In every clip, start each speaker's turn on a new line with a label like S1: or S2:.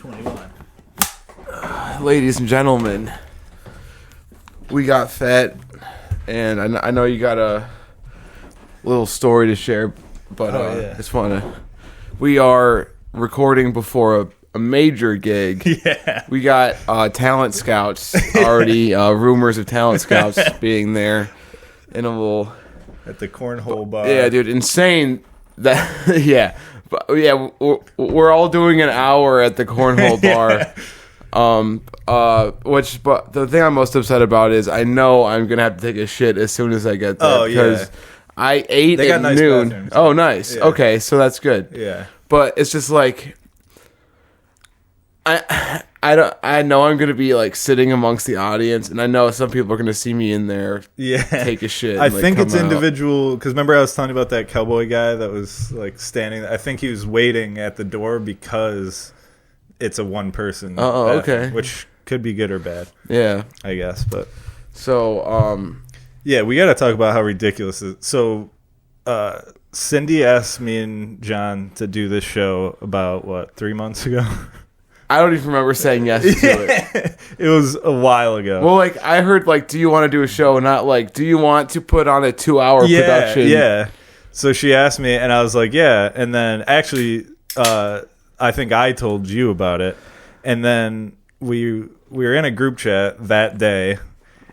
S1: ep21.
S2: Ladies and gentlemen, we got fat, and I know you got a little story to share, but just want to. We are recording before a major gig.
S1: Yeah.
S2: We got talent scouts already. Rumors of talent scouts being there in a little
S1: At the cornhole bar.
S2: Yeah, dude, insane. That yeah, but yeah, we're all doing an hour at the cornhole bar. But the thing I'm most upset about is I know I'm gonna have to take a shit as soon as I get there.
S1: Oh,
S2: because I ate
S1: They
S2: at
S1: got nice
S2: noon.
S1: bathrooms.
S2: Oh, nice.
S1: Yeah.
S2: Okay, so that's good.
S1: Yeah.
S2: But it's just like I know I'm gonna be like sitting amongst the audience, and I know some people are gonna see me in there.
S1: Yeah.
S2: Take a shit.
S1: I
S2: and, like,
S1: think
S2: come
S1: it's
S2: out.
S1: individual, because remember I was telling you about that cowboy guy that was like standing. I think he was waiting at the door because it's a one person.
S2: Oh, okay.
S1: Which could be good or bad.
S2: Yeah.
S1: I guess, but
S2: So
S1: yeah, we got to talk about how ridiculous it is. So, Cindy asked me and John to do this show about 3 months ago.
S2: I don't even remember saying yes to it.
S1: It was a while ago.
S2: Well, like I heard, like, do you want to do a show? Not like, do you want to put on a 2-hour production?
S1: Yeah. So she asked me, and I was like, yeah. And then actually, I think I told you about it. And then we were in a group chat that day,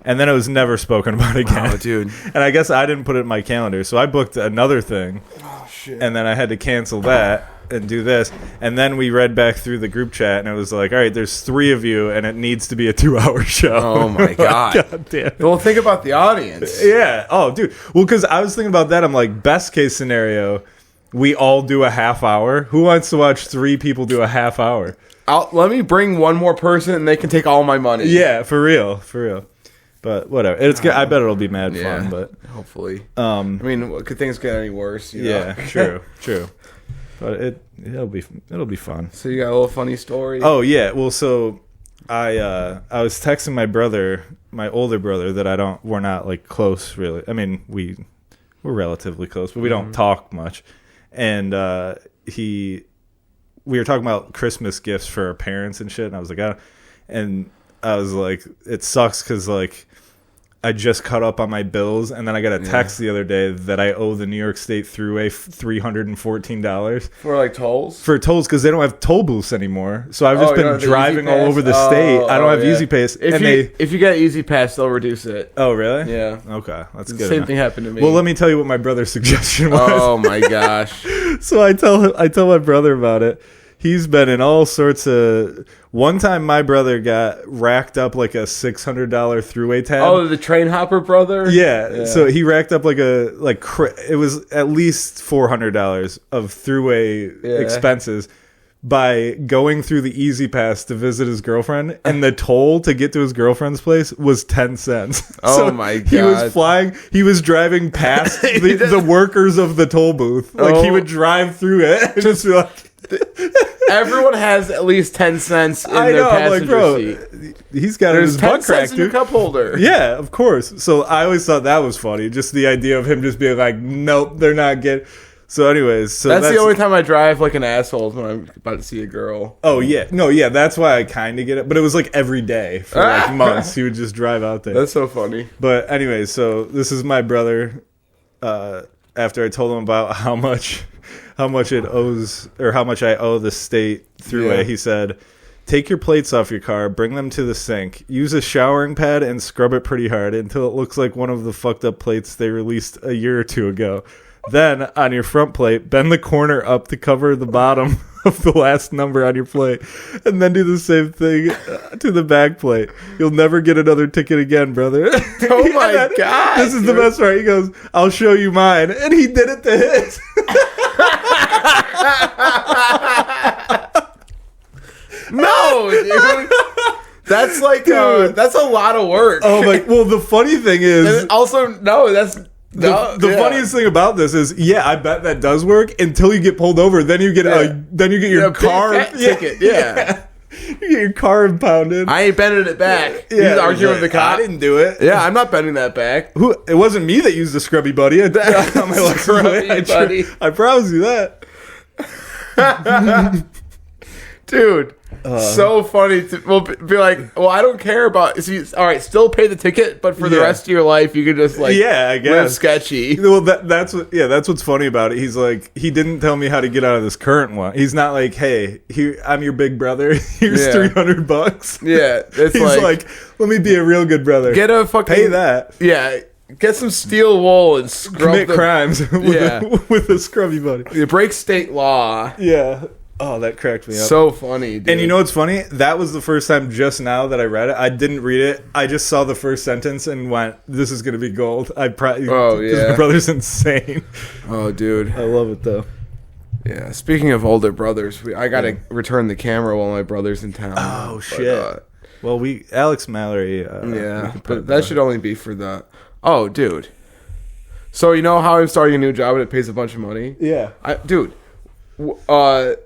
S1: and then it was never spoken about again.
S2: Oh, dude.
S1: And I guess I didn't put it in my calendar, so I booked another thing.
S2: Oh, shit.
S1: And then I had to cancel that and do this. And then we read back through the group chat, and it was like, all right, there's 3 of you, and it needs to be a 2-hour show.
S2: Oh, my God.
S1: God damn it.
S2: Well, think about the audience.
S1: Yeah. Oh, dude. Well, because I was thinking about that. I'm like, best case scenario, we all do a half hour. Who wants to watch 3 people do a half hour?
S2: Let me bring one more person, and they can take all my money.
S1: Yeah, for real. For real. But whatever. It's good. I bet it'll be mad fun, but
S2: hopefully. I mean, could things get any worse? You know?
S1: Yeah, true. But it'll be fun.
S2: So you got a little funny story?
S1: Oh yeah. Well, so I was texting my brother, my older brother, that we're not like close really. I mean, we're relatively close, but we don't talk much. And we were talking about Christmas gifts for our parents and shit, and I was like, it sucks because like I just caught up on my bills, and then I got a text the other day that I owe the New York State Thruway $314
S2: for like tolls.
S1: For tolls, because they don't have toll booths anymore. So I've just been driving all over the state. I don't have Easy Pass.
S2: If you get Easy Pass, they'll reduce it.
S1: Oh, really?
S2: Yeah.
S1: Okay, that's good.
S2: Same thing happened to me.
S1: Well, let me tell you what my brother's suggestion was.
S2: Oh my gosh!
S1: So I tell my brother about it. He's been in all sorts of. One time, my brother got racked up like a $600 Thruway tab.
S2: Oh, the train hopper brother.
S1: Yeah. So he racked up it was at least $400 of Thruway expenses by going through the Easy Pass to visit his girlfriend, and the toll to get to his girlfriend's place was 10 cents.
S2: Oh my God!
S1: He was driving past the workers of the toll booth. Like he would drive through it and just be like.
S2: Everyone has at least 10 cents in their passenger seat.
S1: He's got his butt crack,
S2: in your cup holder.
S1: Yeah, of course. So I always thought that was funny. Just the idea of him just being like, nope, they're not getting. So anyways.
S2: That's the only time I drive like an asshole is when I'm about to see a girl.
S1: Oh, yeah. No, yeah, that's why I kind of get it. But it was like every day for like months. He would just drive out there.
S2: That's so funny.
S1: But anyways, so this is my brother. After I told him about how much it owes, or how much I owe the state Thruway, he said, take your plates off your car, bring them to the sink, use a showering pad, and scrub it pretty hard until it looks like one of the fucked up plates they released a year or 2 ago. Then, on your front plate, bend the corner up to cover the bottom of the last number on your plate, and then do the same thing to the back plate. You'll never get another ticket again, brother.
S2: Oh my God.
S1: This is the best part. He goes, I'll show you mine. And he did it to his.
S2: No, dude. That's like, that's a lot of work.
S1: Oh my, well, the funny thing is.
S2: And also, no, that's.
S1: The funniest thing about this is, I bet that does work until you get pulled over. Then you get your car
S2: ticket. Yeah.
S1: You get your car impounded.
S2: I ain't bending it back.
S1: Yeah,
S2: He's arguing with the cop.
S1: I didn't do it.
S2: Yeah, I'm not bending that back.
S1: It wasn't me that used the scrubby buddy. I promise you that.
S2: Dude, So funny to be like, well, I don't care about. All right, still pay the ticket, but for the rest of your life, you could just I guess live sketchy.
S1: Well, that's what's funny about it. He's like, he didn't tell me how to get out of this current one. He's not like, hey, here, I'm your big brother. Here's $300.
S2: Yeah, it's
S1: he's like, let me be a real good brother.
S2: Get a fucking
S1: pay that.
S2: Yeah. Get some steel wool and
S1: commit crimes with a scrubby buddy.
S2: You break state law.
S1: Yeah. Oh, that cracked me up.
S2: So funny, dude.
S1: And you know what's funny? That was the first time just now that I read it. I didn't read it. I just saw the first sentence and went, this is going to be gold. Because my brother's insane.
S2: Oh, dude.
S1: I love it, though.
S2: Yeah. Speaking of older brothers, I got to return the camera while my brother's in town.
S1: Oh, shit. Well, Alex Mallory.
S2: But that should only be for the... Oh, dude. So you know how I'm starting a new job and it pays a bunch of money?
S1: Yeah.
S2: Dude, the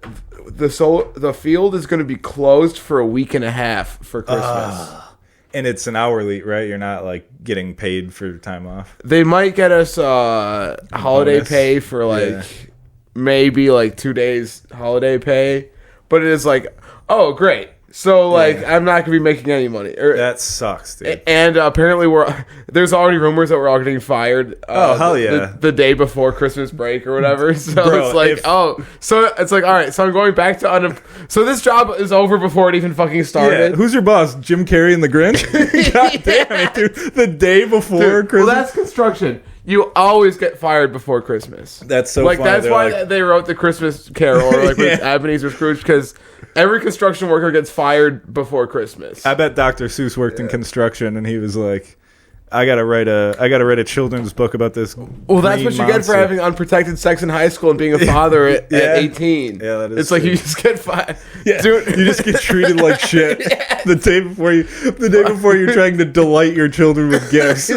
S2: field is going to be closed for a week and a half for Christmas.
S1: And it's an hourly, right? You're not like getting paid for time off.
S2: They might get us holiday pay for maybe 2 days holiday pay, but it is like, oh, great. So, I'm not going to be making any money.
S1: That sucks, dude.
S2: And apparently there's already rumors that we're all getting fired.
S1: Hell yeah.
S2: The day before Christmas break or whatever. So it's like, all right, so I'm going back to so this job is over before it even fucking started.
S1: Yeah. Who's your boss? Jim Carrey and the Grinch? God damn it, dude. The day before Christmas?
S2: Well, that's construction. You always get fired before Christmas.
S1: That's so funny.
S2: That's why they wrote the Christmas Carol or with Ebenezer Scrooge, because every construction worker gets fired before Christmas.
S1: I bet Dr. Seuss worked in construction and he was like, I gotta write a children's book about this.
S2: Well, that's what you get for having unprotected sex in high school and being a father at 18.
S1: Yeah, that is.
S2: It's like you just get fired.
S1: Yeah, dude, you just get treated like shit the day before you're trying to delight your children with gifts.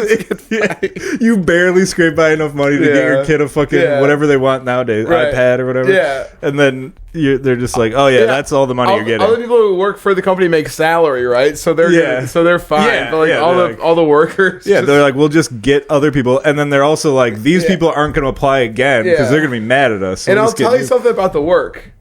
S1: You barely scrape by enough money to get your kid a fucking whatever they want nowadays, iPad or whatever.
S2: Yeah,
S1: and then they're just like, oh yeah, that's all the money you're getting.
S2: All the people who work for the company make salary, right? So they're fine. Yeah, but all the workers.
S1: Yeah, they're like, we'll just get other people, and then they're also like, these people aren't going to apply again because they're going to be mad at us. So
S2: and I'll tell you something about the work.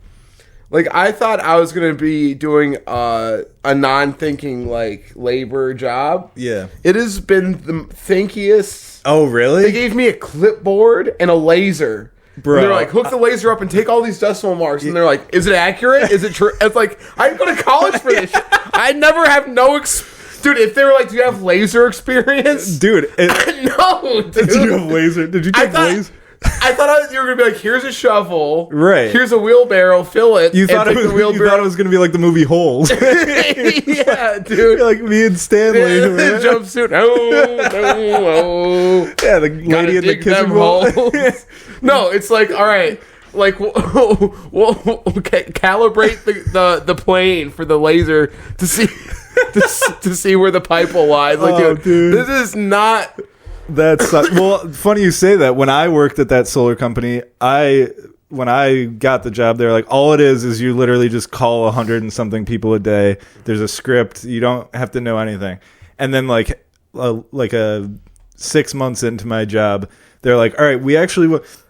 S2: Like, I thought I was going to be doing a non-thinking labor job. Yeah, it has been the thinkiest.
S1: Oh, really?
S2: They gave me a clipboard and a laser. Bro. And they're like, hook the laser up and take all these decimal marks. And they're like, is it accurate? Is it true? It's like, I didn't go to college for this shit. I never have Dude, if they were like, do you have laser experience?
S1: Dude.
S2: No, dude.
S1: Did you have laser? Did you take laser?
S2: I thought you were going to be like, here's a shovel.
S1: Right.
S2: Here's a wheelbarrow. Fill it.
S1: You thought it was going to be like the movie Holes.
S2: Yeah, dude.
S1: Like me and Stanley.
S2: The jumpsuit. Oh.
S1: Yeah, the lady in the kitchen bowl.
S2: No, it's like, all right. Like, we'll calibrate the plane for the laser to see to see where the pipe will lie. Like, dude, this is not.
S1: That's well, funny you say that. When I worked at that solar company, when I got the job, they're like, all it is you literally just call 100 and something people a day. There's a script. You don't have to know anything. And then like 6 months into my job, they're like, all right,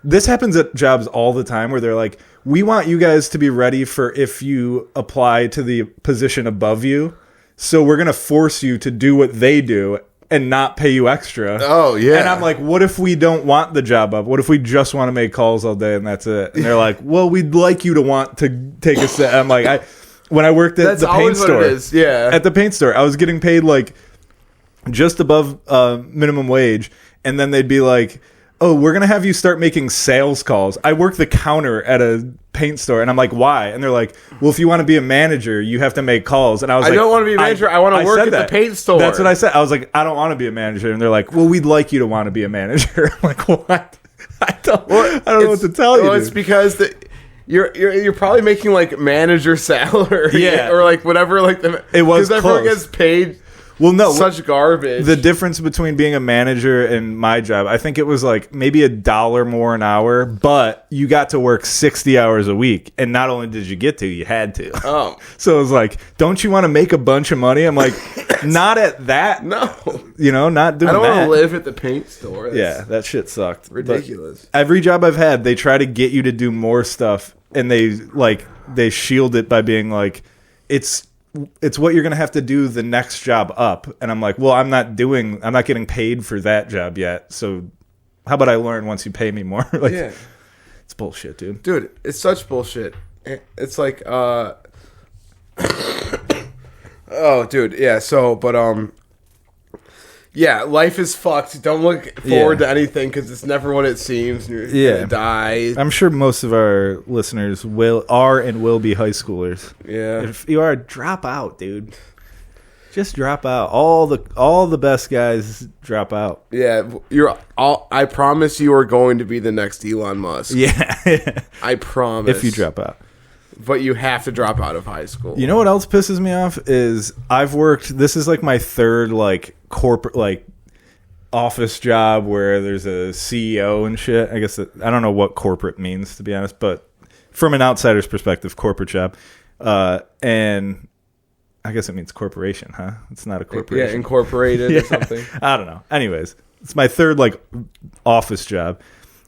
S1: this happens at jobs all the time where they're like, we want you guys to be ready for if you apply to the position above you. So we're going to force you to do what they do and not pay you extra.
S2: Oh, yeah.
S1: And I'm like, what if we don't want the job up? What if we just want to make calls all day and that's it? And they're like, well, we'd like you to want to take a set. I'm like, when I worked at the paint store, at the paint store, I was getting paid like just above minimum wage. And then they'd be like, oh, we're going to have you start making sales calls. I work the counter at a paint store. And I'm like, why? And they're like, well, if you want to be a manager, you have to make calls. And I was like, I
S2: don't want to be a manager. I want to work at the paint store.
S1: That's what I said. I was like, I don't want to be a manager. And they're like, well, we'd like you to want to be a manager. I'm like, what? I don't know what to tell you.
S2: Well, it's because you're probably making like manager salary.
S1: Yeah.
S2: Or like whatever. Like
S1: it was
S2: because everyone gets paid.
S1: Well, no,
S2: such garbage.
S1: The difference between being a manager and my job, I think it was like maybe $1 more an hour, but you got to work 60 hours a week. And not only did you get to, you had to.
S2: Oh.
S1: So it was like, don't you want to make a bunch of money? I'm like, not at that.
S2: No.
S1: Not doing that.
S2: I don't want to live at the paint store.
S1: Yeah, that shit sucked.
S2: Ridiculous.
S1: But every job I've had, they try to get you to do more stuff. And they shield it by being like, it's what you're gonna have to do the next job up. And I'm like, well, I'm not getting paid for that job yet. So how about I learn once you pay me more? Like,
S2: yeah,
S1: it's bullshit, dude.
S2: Dude, it's such bullshit. It's like, oh, dude, yeah. So, but yeah, life is fucked. Don't look forward to anything because it's never what it seems. You're gonna die.
S1: I'm sure most of our listeners are and will be high schoolers.
S2: Yeah.
S1: If you are, drop out, dude. Just drop out. All the best guys drop out.
S2: Yeah, I promise you are going to be the next Elon Musk.
S1: Yeah.
S2: I promise.
S1: If you drop out.
S2: But you have to drop out of high school.
S1: You know what else pisses me off is this is like my third like corporate like office job where there's a CEO and shit. I guess I don't know what corporate means, to be honest, but from an outsider's perspective, corporate job. And I guess it means corporation, huh? It's not a corporation.
S2: Yeah, incorporated or something.
S1: I don't know. Anyways, it's my third like office job,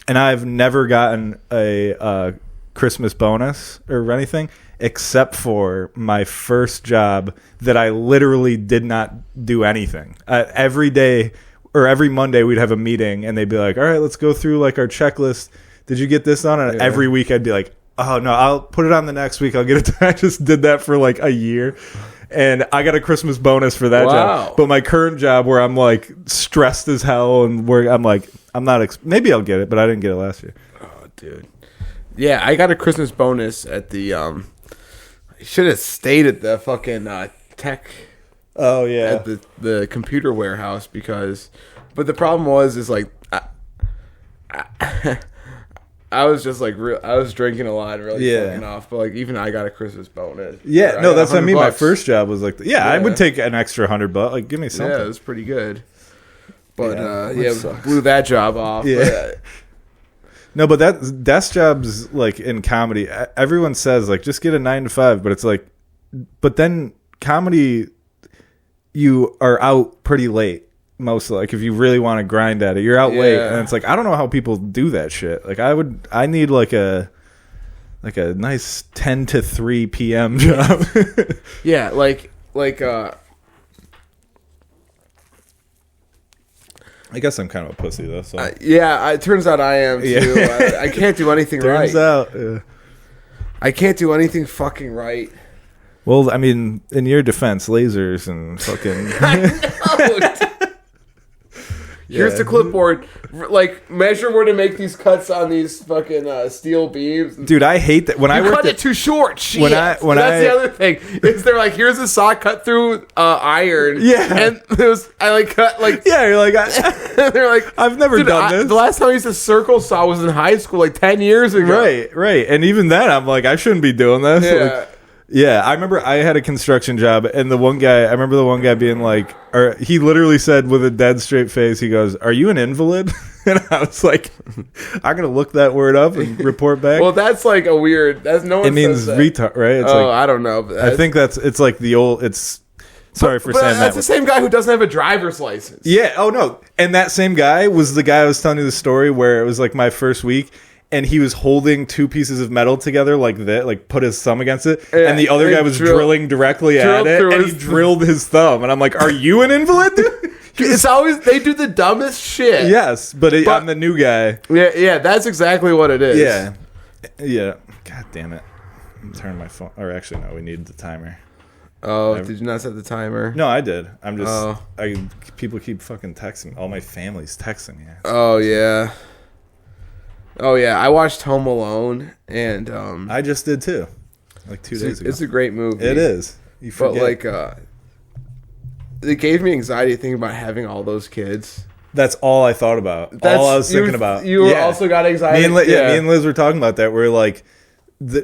S1: and I've never gotten a Christmas bonus or anything except for my first job that I literally did not do anything. Every day or every Monday we'd have a meeting and they'd be like, all right, let's go through like our checklist. Did you get this on? And every week I'd be like, oh no, I'll put it on the next week. I'll get it done. I just did that for like a year. And I got a Christmas bonus for that job. But my current job where I'm like stressed as hell and where I'm like, I'm not, maybe I'll get it, but I didn't get it last year.
S2: Oh, dude. Yeah, I got a Christmas bonus at the, I should have stayed at the fucking tech.
S1: Oh, yeah.
S2: At the computer warehouse but the problem is like, I was just like, I was drinking a lot, really fucking off. But like, even I got a Christmas bonus.
S1: Yeah, no, that's what I mean. My first job was like, I would take an extra $100. Like, give me something.
S2: Yeah, it was pretty good. But blew that job off.
S1: Yeah. No, but desk jobs like in comedy, everyone says like just get a 9 to 5, but it's like, but then comedy, you are out pretty late. Mostly, like if you really want to grind at it, you're out late, and it's like I don't know how people do that shit. Like I need like a nice 10 to 3 p.m. job.
S2: Yeah, like
S1: I guess I'm kind of a pussy though. So
S2: it turns out I am too.
S1: Yeah.
S2: I can't do anything right.
S1: Turns out,
S2: I can't do anything fucking right.
S1: Well, I mean, in your defense, lasers and fucking.
S2: I know. Here's the clipboard. Like, measure where to make these cuts on these fucking steel beams.
S1: Dude, I hate that. When I
S2: cut it too short. Shit.
S1: That's
S2: the other thing. Is they're like, here's a saw cut through iron.
S1: Yeah.
S2: And I like cut like.
S1: Yeah, you're like.
S2: They're like,
S1: I've never done this.
S2: The last time I used a circle saw was in high school, like 10 years ago.
S1: Right. And even then, I'm like, I shouldn't be doing this.
S2: Yeah.
S1: Like, yeah, I remember I had a construction job, and I remember the one guy being like, or he literally said with a dead straight face, he goes, "Are you an invalid?" And I was like, "I'm gonna look that word up and report back."
S2: Well, that's like a weird. That's no one.
S1: It means retard, right? It's
S2: I don't know.
S1: I think it's like the old. Sorry for saying that.
S2: That's the same guy who doesn't have a driver's license.
S1: Yeah. Oh no. And that same guy was the guy I was telling you the story where it was like my first week. And he was holding two pieces of metal together like that, like put his thumb against it. Yeah, and the other guy was drilling directly at it, and he drilled his thumb. And I'm like, are you an invalid?
S2: It's always, they do the dumbest shit.
S1: Yes, but I'm the new guy.
S2: Yeah, that's exactly what it is.
S1: Yeah. God damn it. I'm turning my phone. Or actually, no, we need the timer.
S2: Oh, did you not set the timer?
S1: No, I did. I'm just, people keep fucking texting. All my family's texting me.
S2: Oh, yeah. I watched Home Alone, and
S1: I just did too, like 2 days ago.
S2: It's a great movie.
S1: It is. You forget.
S2: But it gave me anxiety thinking about having all those kids.
S1: That's all I thought about. All I was thinking about.
S2: You also got anxiety.
S1: Me and Liz were talking about that. We're like,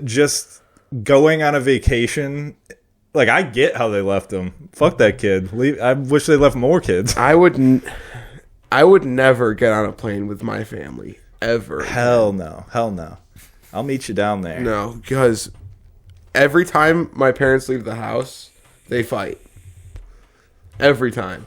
S1: just going on a vacation. Like, I get how they left him. Fuck that kid. I wish they left more kids.
S2: I would never get on a plane with my family. Ever.
S1: Hell no. I'll meet you down there.
S2: No, because every time my parents leave the house, they fight. Every time.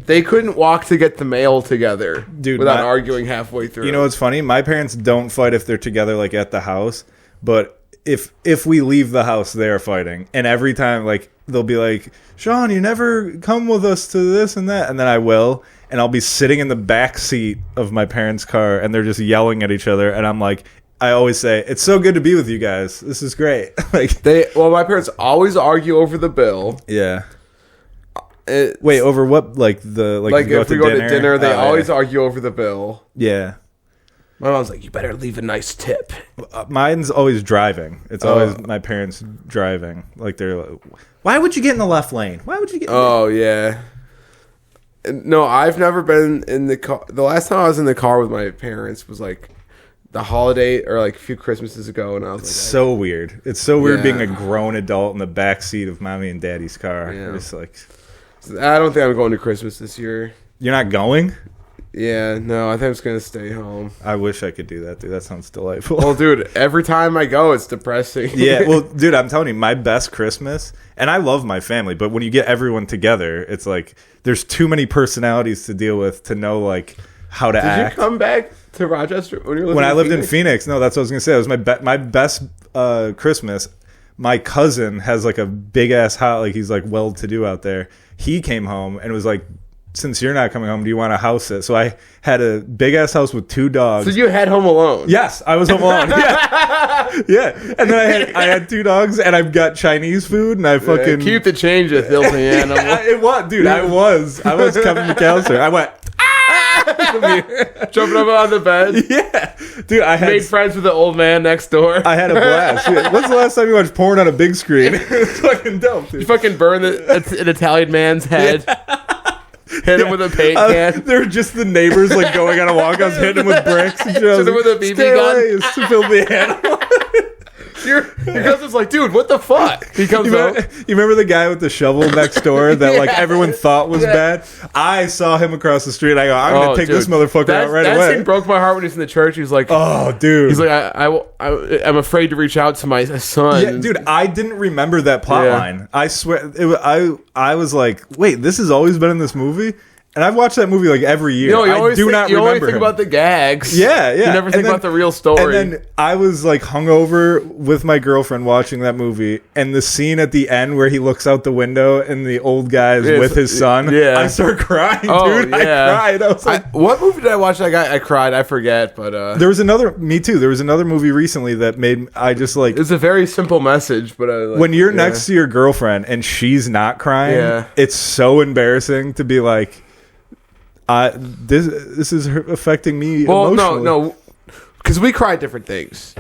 S2: They couldn't walk to get the mail together without arguing halfway through.
S1: You know what's funny? My parents don't fight if they're together like at the house, but if we leave the house, they're fighting. And every time, like, they'll be like, Sean, you never come with us to this and that. And then I will. And I'll be sitting in the back seat of my parents' car, and they're just yelling at each other. And I'm like, I always say, it's so good to be with you guys. This is great. Like,
S2: my parents always argue over the bill.
S1: Yeah. Wait, over what? Like
S2: if we go to dinner, they always argue over the bill.
S1: Yeah.
S2: My mom's like, you better leave a nice tip.
S1: Mine's always driving. It's always my parents driving. Like, they're like, why would you get in the left lane? Why would you get in
S2: yeah. No, I've never been in the car. The last time I was in the car with my parents was like the holiday or like a few Christmases ago, and I was
S1: so weird. It's so weird being a grown adult in the back seat of mommy and daddy's car.
S2: Yeah.
S1: It's like,
S2: I don't think I'm going to Christmas this year.
S1: You're not going?
S2: Yeah, no, I think I'm just gonna stay home.
S1: I wish I could do that, dude. That sounds delightful.
S2: Well, dude, every time I go, it's depressing.
S1: Yeah, well, dude, I'm telling you, my best Christmas, and I love my family, but when you get everyone together, it's like there's too many personalities to deal with to know like how to act.
S2: Did you come back to Rochester
S1: when I lived in Phoenix? No, that's what I was gonna say. It was my best Christmas. My cousin has like a big ass house, like he's like well to do out there. He came home and was like, since you're not coming home, do you want to house it? So I had a big ass house with 2 dogs.
S2: So you had Home Alone?
S1: Yes, I was home alone. Yeah, yeah. And then I had 2 dogs, and I've got Chinese food, and I fucking
S2: keep the change, you filthy animal.
S1: It was, dude. I was Kevin McAllister. I went
S2: jumping up on the bed.
S1: Yeah, dude. I
S2: made friends with the old man next door.
S1: I had a blast. Dude, when's the last time you watched porn on a big screen? It's fucking dope, dude.
S2: You fucking burn an Italian man's head. Yeah. Hit him with a paint can.
S1: They're just the neighbors like going on a walk. I was hitting him with bricks. And
S2: hit him with a BB gun.
S1: It's a filthy animal.
S2: Your cousin's like, dude, what the fuck? He comes out.
S1: You remember the guy with the shovel next door that like everyone thought was bad? I saw him across the street. And I go, I'm gonna take this motherfucker out right away.
S2: That scene broke my heart when he's in the church. He's like,
S1: oh, dude.
S2: He's like, I'm afraid to reach out to my son.
S1: Yeah, dude, I didn't remember that plot line. I swear, I was like, wait, this has always been in this movie. And I've watched that movie like every year.
S2: You
S1: only
S2: think about the gags.
S1: Yeah, yeah.
S2: You never think about the real story.
S1: And then I was like hungover with my girlfriend watching that movie, and the scene at the end where he looks out the window and the old guy's with his son. Yeah, I start crying, dude. Yeah. I cried. I was like,
S2: what movie did I watch? I cried. I forget, but
S1: there was another. Me too. There was another movie recently that made I just like.
S2: It's a very simple message, but
S1: when you're next to your girlfriend and she's not crying, it's so embarrassing to be like. This is affecting me emotionally.
S2: No, because we cry at different things.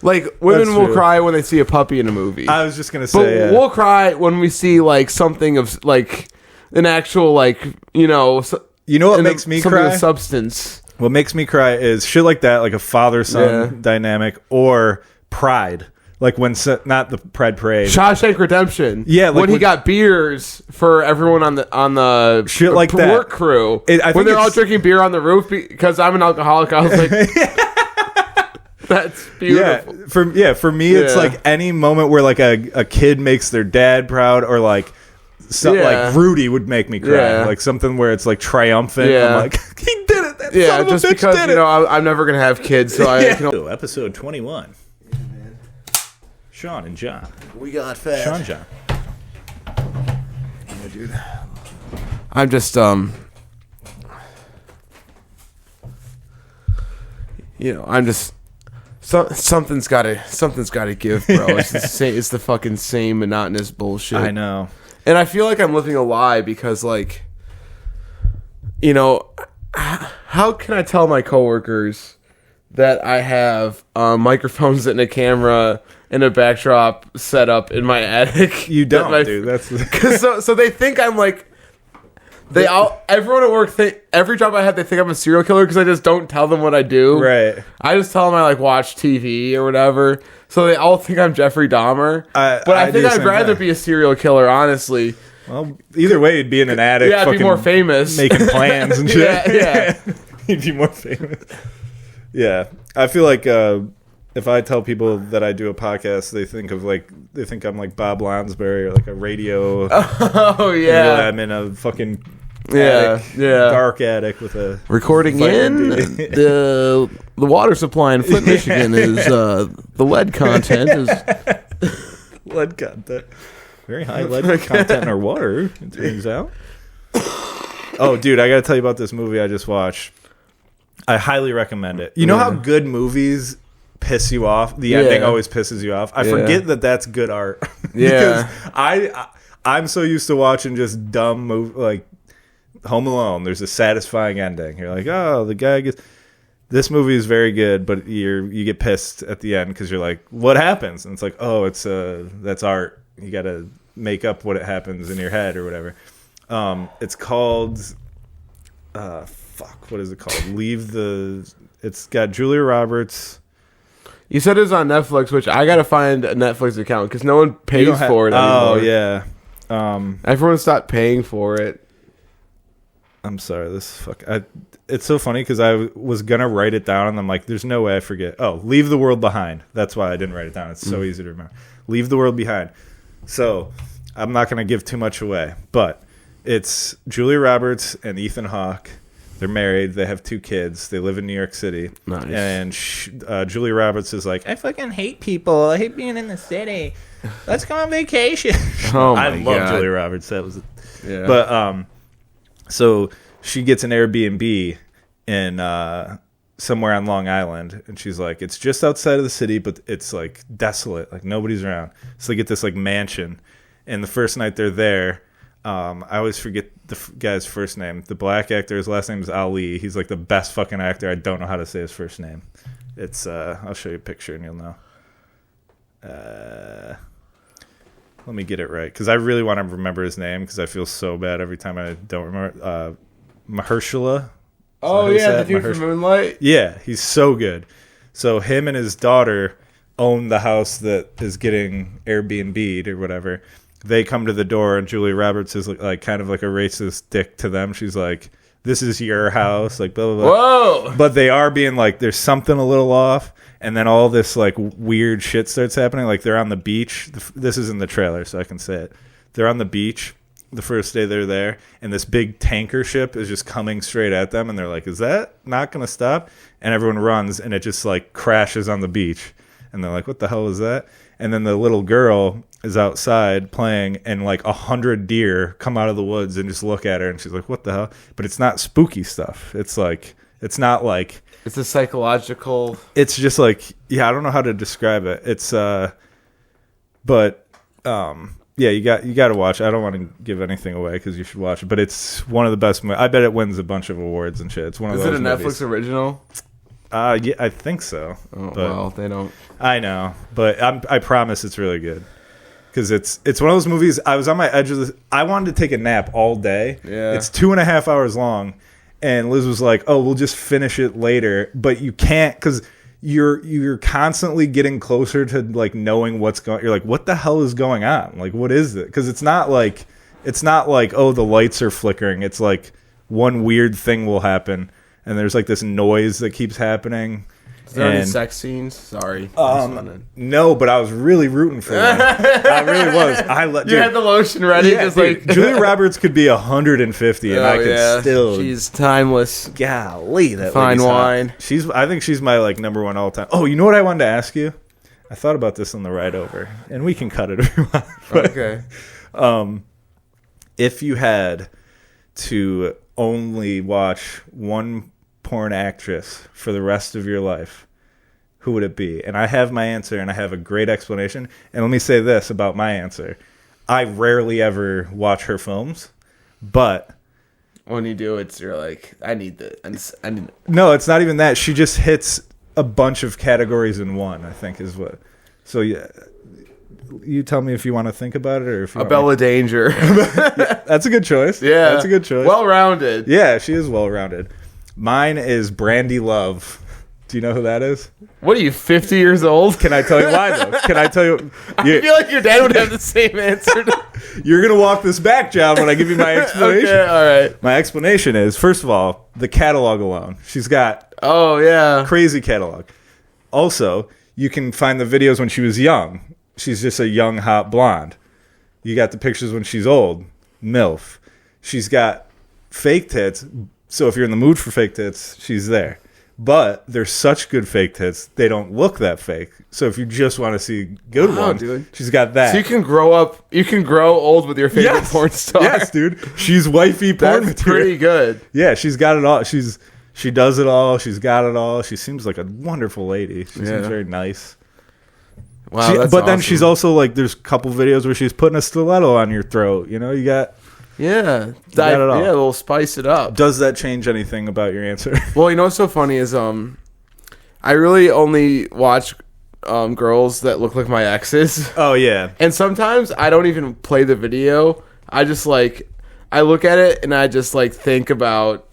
S2: Like women will cry when they see a puppy in a movie.
S1: I was just gonna say,
S2: but we'll cry when we see like something of like an actual like what
S1: makes me cry?
S2: Of substance.
S1: What makes me cry is shit like that, like a father-son dynamic or Pride. Like when not the Pride Parade,
S2: Shawshank Redemption.
S1: Yeah, like
S2: when he got beers for everyone on the
S1: shit like that
S2: work crew. When they're all drinking beer on the roof because I'm an alcoholic. I was like, that's beautiful.
S1: Yeah, for me, it's like any moment where like a kid makes their dad proud, or like like Rudy would make me cry. Like something where it's like triumphant. I'm like, he did it. That son of a
S2: just
S1: bitch
S2: because
S1: did it.
S2: I'm never gonna have kids, so
S1: episode 21. Sean and John.
S2: We got fat.
S1: Sean John.
S2: Yeah, dude. I'm just something's gotta give, bro. It's the fucking same monotonous bullshit.
S1: I know.
S2: And I feel like I'm living a lie because like how can I tell my coworkers that I have microphones and a camera and a backdrop set up in my attic?
S1: You don't, dude. That's
S2: so they think I'm like everyone at work every job I have they think I'm a serial killer because I just don't tell them what I do.
S1: Right.
S2: I just tell them I like watch TV or whatever. So they all think I'm Jeffrey Dahmer. But I think I'd rather be a serial killer, honestly.
S1: Well, either way, you'd be in an attic.
S2: Yeah, I'd be more famous,
S1: making plans and shit.
S2: Yeah.
S1: You'd be more famous. Yeah, I feel like if I tell people that I do a podcast, they think I'm like Bob Lonsberry or like a radio.
S2: Oh yeah,
S1: I'm in a fucking dark attic with a
S2: recording in the water supply in Flint, Michigan is the lead content is
S1: lead content. Very high lead content in our water, it turns out. Oh, dude, I got to tell you about this movie I just watched. I highly recommend it. You know how good movies piss you off? The ending always pisses you off. I forget that that's good art. Because I'm so used to watching just dumb movies like Home Alone. There's a satisfying ending. You're like, oh, the guy gets... This movie is very good, but you get pissed at the end because you're like, what happens? And it's like, oh, that's art. You got to make up what happens in your head or whatever. It's called... what is it called? It's got Julia Roberts.
S2: You said it was on Netflix, which I gotta find a Netflix account because no one pays for it anymore.
S1: Oh yeah.
S2: Everyone stopped paying for it.
S1: I'm sorry. It's so funny because I was gonna write it down and I'm like, there's no way I forget. Oh, Leave the World Behind. That's why I didn't write it down. It's so easy to remember. Leave the World Behind. So I'm not gonna give too much away, but it's Julia Roberts and Ethan Hawke. They're married. They have 2 kids. They live in New York City.
S2: Nice.
S1: And Julia Roberts is like, I fucking hate people. I hate being in the city. Let's go on vacation.
S2: Oh my
S1: I love
S2: God.
S1: Julia Roberts. That was, but so she gets an Airbnb in somewhere on Long Island, and she's like, it's just outside of the city, but it's like desolate, like nobody's around. So they get this like mansion, and the first night they're there. I always forget the guy's first name. The black actor, his last name is Ali. He's like the best fucking actor. I don't know how to say his first name. It's I'll show you a picture and you'll know. Let me get it right because I really want to remember his name because I feel so bad every time I don't remember. Mahershala.
S2: Oh yeah, the dude from Moonlight.
S1: Yeah, he's so good. So him and his daughter own the house that is getting Airbnb'd or whatever. They come to the door and Julia Roberts is like kind of like a racist dick to them. She's like, this is your house, like blah, blah, blah.
S2: Whoa!
S1: But they are being like, there's something a little off. And then all this like weird shit starts happening. Like they're on the beach. This is in the trailer, so I can say it. They're on the beach the first day they're there. And this big tanker ship is just coming straight at them. And they're like, is that not going to stop? And everyone runs and it just like crashes on the beach. And they're like, what the hell is that? And then the little girl is outside playing and like 100 deer come out of the woods and just look at her and she's like, what the hell? But it's not spooky stuff. It's like, it's not like,
S2: it's a psychological,
S1: it's just like, yeah, I don't know how to describe it. It's yeah, you got to watch. I don't want to give anything away because you should watch it, but it's one of the best. I bet it wins a bunch of awards and shit. It's one of those.
S2: Is it a
S1: movies.
S2: Netflix original?
S1: Yeah, I think so.
S2: Oh, well, they don't.
S1: I know, but I promise it's really good. Because it's one of those movies. I was on my edge of this. I wanted to take a nap all day.
S2: Yeah.
S1: It's 2.5 hours long, and Liz was like, "Oh, we'll just finish it later." But you can't because you're constantly getting closer to like knowing what's going. You're like, "What the hell is going on? Like, what is it?" Because it's not like oh, the lights are flickering. It's like one weird thing will happen, and there's like this noise that keeps happening.
S2: Is there any sex scenes? Sorry.
S1: No, but I was really rooting for them. I really was.
S2: You had the lotion ready, just
S1: dude,
S2: like
S1: Julia Roberts could be 150, and I could still.
S2: She's timeless.
S1: Golly, that
S2: fine wine.
S1: I think she's my like number one all time. Oh, you know what I wanted to ask you? I thought about this on the ride over, and we can cut it if you want. But,
S2: okay.
S1: If you had to only watch one porn actress for the rest of your life, who would it be? And I have my answer, and I have a great explanation. And let me say this about my answer. I rarely ever watch her films, but
S2: when you do, you're like, I need.
S1: No, it's not even that. She just hits a bunch of categories in one, I think is what. So yeah, you tell me if you want to think about it or if you
S2: Bella Danger.
S1: Yeah, that's a good choice.
S2: Yeah,
S1: that's a good choice.
S2: Well-rounded.
S1: Yeah, she is well-rounded. Mine is Brandy Love. Do you know who that is?
S2: What are you, 50 years old?
S1: Can I tell you why, though? Can I tell you?
S2: I feel like your dad would have the same answer.
S1: You're going to walk this back, John, when I give you my explanation.
S2: Okay, all right.
S1: My explanation is, first of all, the catalog alone. She's got crazy catalog. Also, you can find the videos when she was young. She's just a young, hot blonde. You got the pictures when she's old. MILF. She's got fake tits. So if you're in the mood for fake tits, she's there. But they're such good fake tits, they don't look that fake. So if you just want to see good ones, dude. She's got that.
S2: So you can grow old with your favorite porn star.
S1: Yes, dude. She's wifey porn
S2: That's
S1: material.
S2: pretty good.
S1: Yeah, she's got it all. She does it all. She's got it all. She seems like a wonderful lady. She seems very nice.
S2: Wow,
S1: but
S2: awesome.
S1: then she's also like, there's a couple videos where she's putting a stiletto on your throat. You know, you got...
S2: Yeah,
S1: got it all.
S2: Yeah, we'll spice it up.
S1: Does that change anything about your answer?
S2: Well, you know what's so funny is I really only watch girls that look like my exes.
S1: Oh yeah.
S2: And sometimes I don't even play the video. I just like I look at it and I just like think about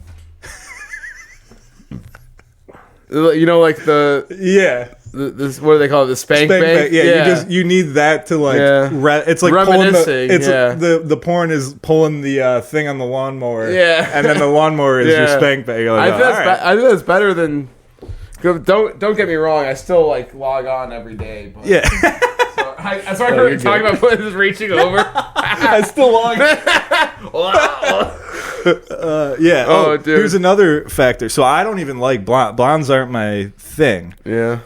S2: you know, like this, what do they call it? The spank bank?
S1: Yeah, you need that to like. Yeah. It's like
S2: reminiscing.
S1: The porn is pulling the thing on the lawnmower.
S2: Yeah,
S1: and then the lawnmower is your spank bank. Like,
S2: I think that's better than. Don't get me wrong. I still like log on every day. But,
S1: yeah.
S2: So I started talking about just reaching over.
S1: I still log. Yeah. Oh, dude. Here's another factor. So I don't even like blonde. Blondes aren't my thing.
S2: Yeah.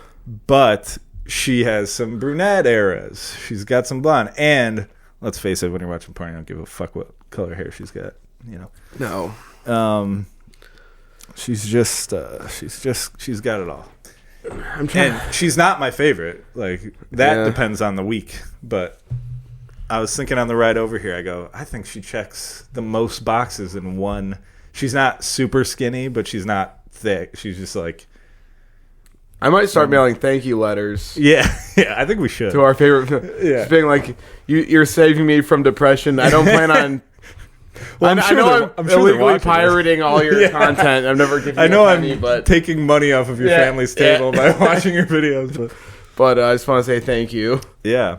S1: But she has some brunette eras. She's got some blonde. And let's face it, when you're watching porn, you don't give a fuck what color hair she's got. You know.
S2: No.
S1: She's got it all. And she's not my favorite. Like that depends on the week. But I was thinking on the ride over here, I go, I think she checks the most boxes in one. She's not super skinny, but she's not thick. She's just like.
S2: I might start mailing thank you letters.
S1: Yeah, I think we should.
S2: To our favorite. Yeah. Being like, you're saving me from depression. I don't plan on. Well, I'm sure illegally pirating all your content. I'm never giving you money,
S1: I'm taking money off of your family's table by watching your videos.
S2: But I just want to say thank you.
S1: Yeah.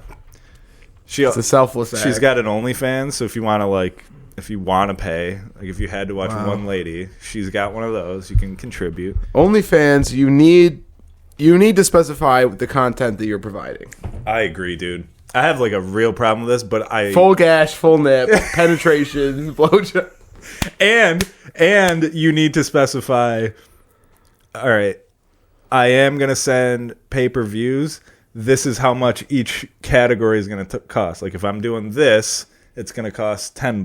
S2: It's a selfless act.
S1: She's got an OnlyFans, so if you want to pay, like if you had to watch one lady, she's got one of those. You can contribute.
S2: OnlyFans, you need to specify the content that you're providing.
S1: I agree, dude. I have like a real problem with this, but
S2: full gash, full nip, penetration, blowjob,
S1: and you need to specify. All right, I am gonna send pay-per-views. This is how much each category is gonna cost. Like if I'm doing this, it's gonna cost $10.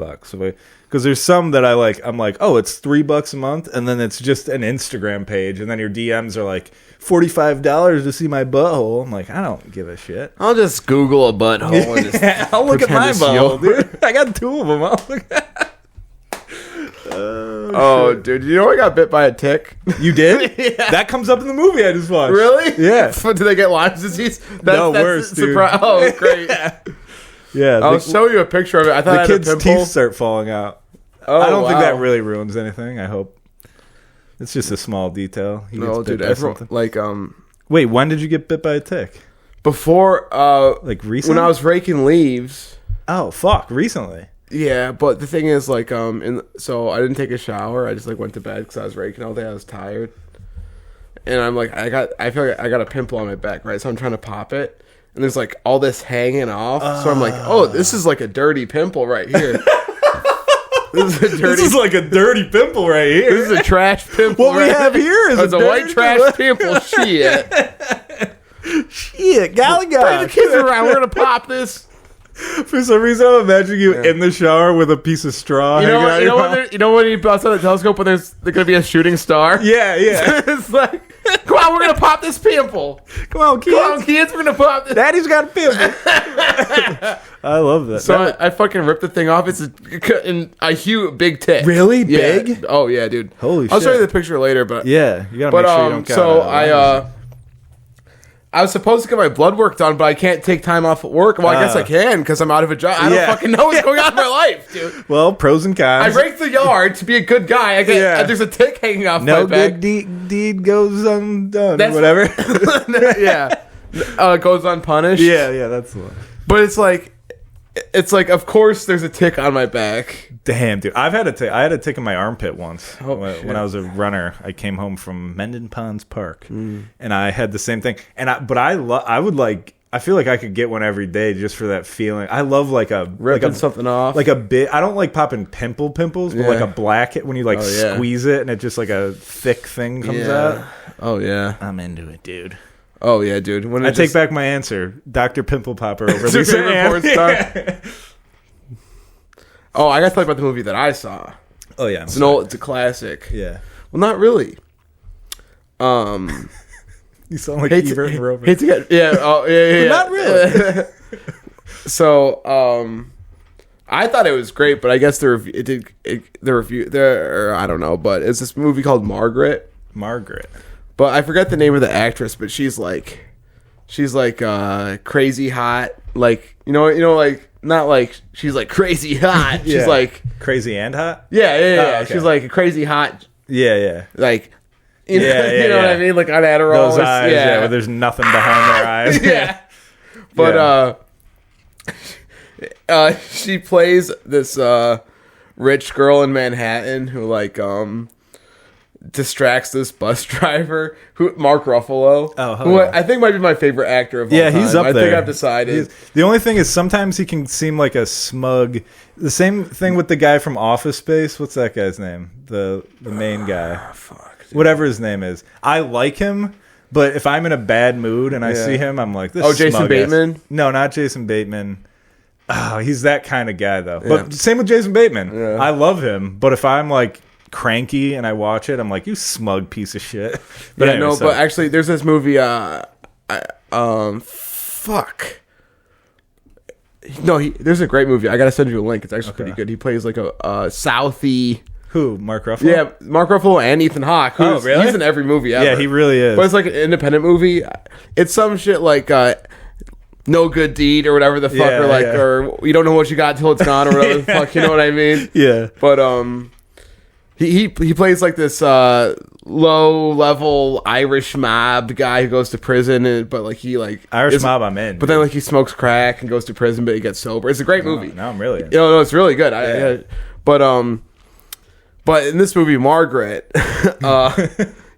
S1: Because there's some that I'm like, oh, it's $3 a month, and then it's just an Instagram page, and then your DMs are like $45 to see my butthole. I'm like, I don't give a shit.
S2: I'll just Google a butthole and just
S1: I'll look at my butthole, dude. I got 2 of them. I'll look at.
S2: Dude, you know I got bit by a tick?
S1: You did? Yeah. That comes up in the movie I just watched.
S2: Really?
S1: Yeah.
S2: Do they get Lyme disease?
S1: No, worse, dude.
S2: Oh, great.
S1: Yeah,
S2: I'll show you a picture of it. I thought
S1: the kid's teeth start falling out.
S2: Oh,
S1: I don't think that really ruins anything. I hope it's just a small detail.
S2: No, dude. Everyone, like,
S1: wait, when did you get bit by a tick?
S2: Before,
S1: like recently,
S2: when I was raking leaves.
S1: Oh fuck! Recently.
S2: Yeah, but the thing is, like, so I didn't take a shower. I just like went to bed because I was raking all day. I was tired, and I'm like, I feel like I got a pimple on my back, right? So I'm trying to pop it. And there's like all this hanging off. So I'm like, oh, this is like a dirty pimple right here. This is like a dirty pimple right here. This is a trash pimple.
S1: What we have here is
S2: a white trash pimple. Shit.
S1: Golly gosh.
S2: The kids are around. We're going to pop this.
S1: For some reason, I'm imagining you in the shower with a piece of straw.
S2: You know when you bust out the telescope when there's going to be a shooting star?
S1: Yeah.
S2: It's like, come on, we're going to pop this pimple.
S1: Come on, kids.
S2: We're going to pop this.
S1: Daddy's got a pimple. I love that.
S2: So I fucking ripped the thing off. It's a huge, big tick.
S1: Really? Big?
S2: Oh, yeah, dude.
S1: Holy shit.
S2: I'll show you the picture later, but...
S1: Yeah, you got to make sure you don't get
S2: So I was supposed to get my blood work done, but I can't take time off at work. Well, I guess I can because I'm out of a job. I don't fucking know what's going on in my life, dude.
S1: Well, pros and cons.
S2: I raked the yard to be a good guy. There's a tick hanging off my back.
S1: No good deed goes undone. Whatever.
S2: Yeah. Goes unpunished.
S1: Yeah, that's the one.
S2: But it's like, of course, there's a tick on my back.
S1: Damn, dude. I had a tick in my armpit once when I was a runner. I came home from Mendon Ponds Park, and I had the same thing. And I would like I feel like I could get one every day just for that feeling. I love
S2: ripping something off,
S1: like a bit. I don't like popping pimples, but like a black when you squeeze it and it just like a thick thing comes out.
S2: Oh yeah,
S1: I'm into it, dude.
S2: Oh yeah, dude.
S1: When I take back my answer, Dr. Pimple Popper over Lisa Ann.
S2: Star. Oh, I got to talk about the movie that I saw.
S1: Oh yeah,
S2: it's a classic.
S1: Yeah.
S2: Well, not really.
S1: You sound like Ebert and Rover.
S2: Not really. So, I thought it was great, but I guess the review I don't know, but it's this movie called Margaret. But I forget the name of the actress, but she's like crazy hot, like like not like she's like crazy hot. She's like
S1: crazy and hot.
S2: Yeah. Oh, okay. She's like a crazy hot.
S1: Yeah.
S2: Like. You know what I mean? Like on Adderall.
S1: Those eyes, where there's nothing behind their eyes.
S2: Yeah. But she plays this rich girl in Manhattan who like distracts this bus driver, Mark Ruffalo. Who I think might be my favorite actor of all time.
S1: He's up there.
S2: I think I've decided.
S1: The only thing is sometimes he can seem like a smug. The same thing with the guy from Office Space. What's that guy's name? The main guy.
S2: Fuck.
S1: Whatever his name is. I like him, but if I'm in a bad mood and I see him, I'm like, this is
S2: Jason Bateman?
S1: No, not Jason Bateman. Oh, he's that kind of guy, though. But same with Jason Bateman. Yeah. I love him, but if I'm like cranky and I watch it, I'm like, you smug piece of shit. But anyway,
S2: but actually, there's this movie, fuck. No, there's a great movie. I gotta send you a link. It's actually pretty good. He plays like a Southie...
S1: Who? Mark Ruffalo?
S2: Yeah, Mark Ruffalo and Ethan Hawke.
S1: Really?
S2: He's in every movie ever.
S1: Yeah, he really is.
S2: But it's like an independent movie. It's some shit like No Good Deed or whatever the fuck, or you don't know what you got till it's gone or whatever the fuck, you know what I mean?
S1: Yeah.
S2: But he plays like this low level Irish mob guy who goes to prison, but like he like
S1: Irish mob, I'm in.
S2: But then like he smokes crack and goes to prison, but he gets sober. It's a great movie.
S1: No, I'm really in.
S2: No, it's really good. But in this movie, Margaret,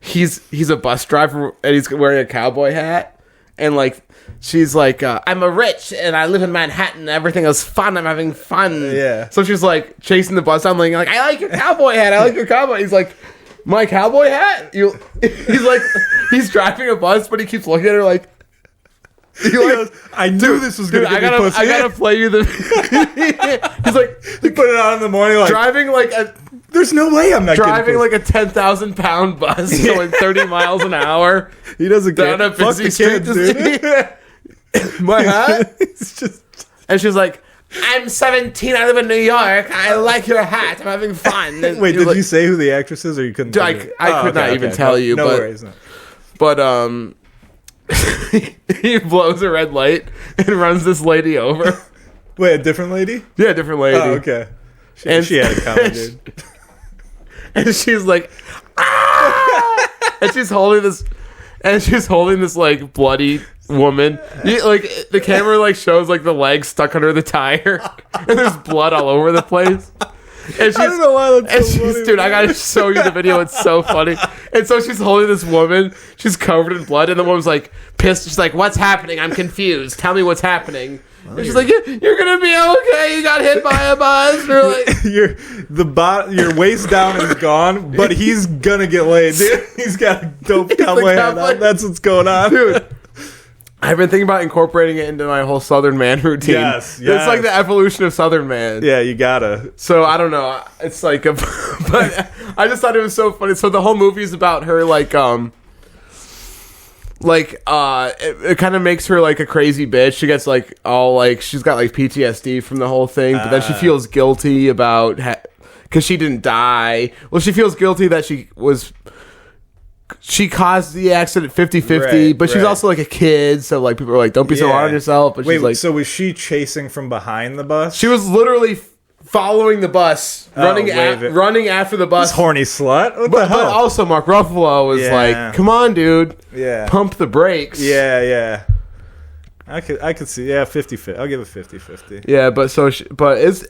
S2: he's a bus driver and he's wearing a cowboy hat, and like she's like, I'm a rich and I live in Manhattan. Everything is fun. I'm having fun.
S1: Yeah.
S2: So she's like chasing the bus. I'm like, I like your cowboy hat. I like your cowboy. He's like, my cowboy hat? He's like, he's driving a bus, but he keeps looking at her like.
S1: He goes, I knew this was gonna get me pussy.
S2: I gotta play you the. He's like,
S1: he put it on in the morning, like
S2: driving like a.
S1: There's no way I'm not
S2: driving like a 10,000-pound bus going 30 miles an hour.
S1: He doesn't
S2: down a busy street, dude. My hat.
S1: It's just.
S2: And she's like, I'm 17. I live in New York. I like your hat. I'm having fun. And
S1: wait, did you say who the actress is, or you couldn't?
S2: I could not even tell you.
S1: No worries. No.
S2: But he blows a red light and runs this lady over.
S1: Wait, a different lady?
S2: Yeah, a different lady.
S1: Oh, okay. She had a comment, dude.
S2: And she's like, ah! and she's holding this like bloody woman. Like the camera like shows like the legs stuck under the tire, and there's blood all over the place. And she's,
S1: I don't know why that's so funny.
S2: Dude, I gotta show you the video. It's so funny. And so she's holding this woman. She's covered in blood, and the woman's like pissed. She's like, "What's happening? I'm confused. Tell me what's happening." And she's like, "You're gonna be okay. You got hit by a bus." Or like,
S1: your waist down is gone, but he's gonna get laid, dude. He's got a dope cowboy hat on. That's what's going on,
S2: dude. I've been thinking about incorporating it into my whole Southern Man routine.
S1: Yes.
S2: It's like the evolution of Southern Man.
S1: Yeah, you gotta.
S2: So I don't know. It's like but I just thought it was so funny. So the whole movie is about her it kind of makes her like a crazy bitch. She gets like all like she's got like PTSD from the whole thing, but then she feels guilty about because she didn't die. Well, she feels guilty that she caused the accident 50-50, but she's also like a kid, so like people are like, don't be so hard on yourself. But she's like,
S1: so was she chasing from behind the bus?
S2: She was literally following the bus, running after the bus.
S1: This horny slut. What the hell?
S2: But also Mark Ruffalo was like, come on, dude.
S1: Yeah.
S2: Pump the brakes.
S1: Yeah. I could see. Yeah, 50-50. I'll give it 50-50.
S2: Yeah, but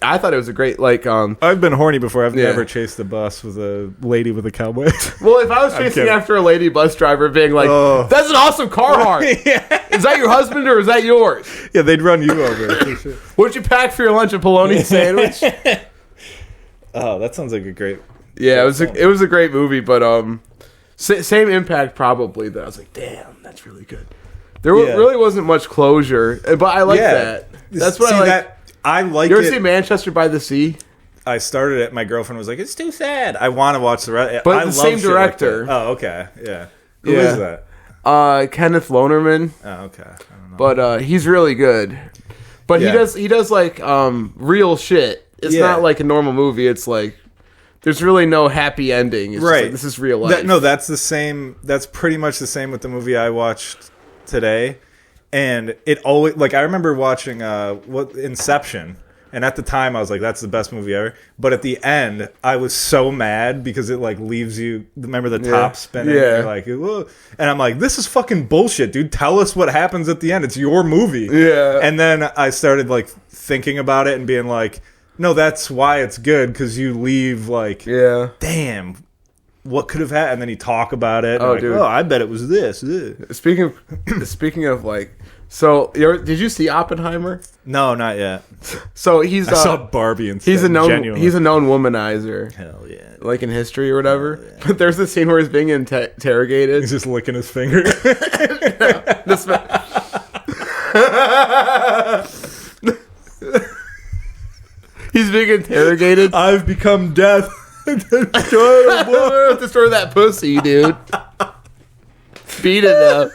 S2: I thought it was a great
S1: I've been horny before. I've never chased a bus with a lady with a cowboy.
S2: Well, if I was chasing after a lady bus driver, being like, "That's an awesome Carhartt. Yeah. Is that your husband or is that yours?"
S1: Yeah, they'd run you over. For sure.
S2: What'd you pack for your lunch? A bologna sandwich.
S1: Oh, that sounds like a great.
S2: Yeah, it was a great movie, but same impact probably. That I was like, damn, that's really good. There really wasn't much closure, but I like that. That's what I like.
S1: I like.
S2: You ever see Manchester by the Sea?
S1: I started it. My girlfriend was like, "It's too sad. I want to watch the rest."
S2: But
S1: I
S2: the same director.
S1: Like oh, okay, yeah. Who is that?
S2: Kenneth Lonerman.
S1: Oh, okay. I don't know.
S2: But he's really good. But he does like real shit. It's not like a normal movie. It's like there's really no happy ending. It's right. Like, this is real life.
S1: That's the same. That's pretty much the same with the movie I watched today. And it always, like, I remember watching Inception, and at the time I was like, that's the best movie ever. But at the end, I was so mad because it like leaves you, remember the top spinning? Yeah. You're like, whoa. And I'm like, this is fucking bullshit, dude. Tell us what happens at the end. It's your movie. Yeah. And then I started like thinking about it and being like, no, that's why it's good, because you leave like, damn, what could have happened? And then you talk about it. And dude. I bet it was this.
S2: Speaking of like, so did you see Oppenheimer?
S1: No, not yet.
S2: So I
S1: saw Barbie instead.
S2: He's a known womanizer.
S1: Hell yeah.
S2: Like in history or whatever. Yeah. But there's this scene where he's being interrogated.
S1: He's just licking his finger.
S2: He's being interrogated.
S1: I've become death.
S2: Destroy that pussy, dude. Beat it up.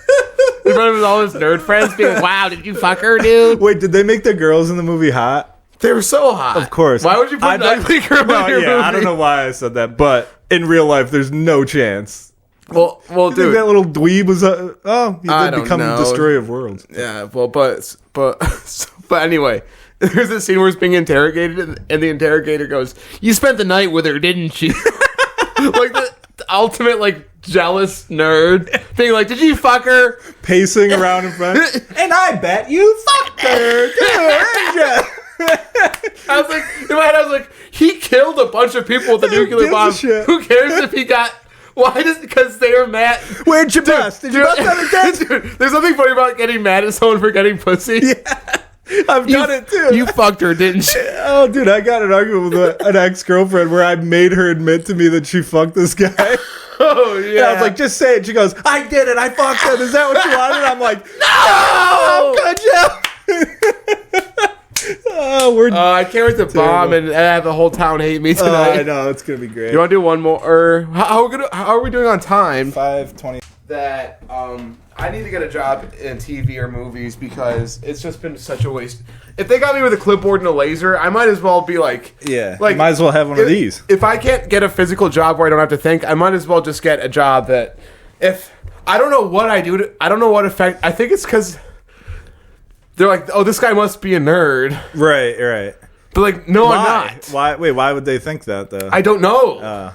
S2: In front of all his nerd friends being like, wow, did you fuck her, dude?
S1: Wait, did they make the girls in the movie hot?
S2: They were so hot.
S1: Of course.
S2: Why would you put an ugly girl in your movie?
S1: I don't know why I said that, but in real life, there's no chance.
S2: Well, dude.
S1: Think that little dweeb was, he did become the destroyer of worlds.
S2: Yeah, well, but anyway. There's a scene where he's being interrogated, and the interrogator goes, "You spent the night with her, didn't you?" Like the ultimate, like, jealous nerd. Being like, "Did you fuck her?"
S1: Pacing around in front. And I bet you fucked her, didn't
S2: I was like, in my head, I was like, he killed a bunch of people with a nuclear bomb. Who cares if he got... Why does... Because they were mad...
S1: Where'd you bust? Did you bust that again?
S2: Dude, there's something funny about getting mad at someone for getting pussy.
S1: Yeah. I've done it too.
S2: You fucked her, didn't you?
S1: Oh, dude, I got an argument with an ex-girlfriend where I made her admit to me that she fucked this guy.
S2: Oh, yeah.
S1: And I was like, just say it. She goes, I did it. I fucked him. Is that what you wanted? I'm like, no! How could you?
S2: I can't wait to bomb and have the whole town hate me tonight.
S1: I know. It's going to be great.
S2: You want to do one more? Or how are we doing on time?
S1: 5:20.
S2: That I need to get a job in TV or movies because it's just been such a waste. If they got me with a clipboard and a laser, I might as well be like... Yeah,
S1: like, might as well have one of these.
S2: If I can't get a physical job where I don't have to think, I might as well just get a job that... If... I don't know what I do. I don't know what effect... I think it's because... They're like, oh, this guy must be a nerd.
S1: Right.
S2: But like, no, I'm not.
S1: Why? Wait, why would they think that, though?
S2: I don't know.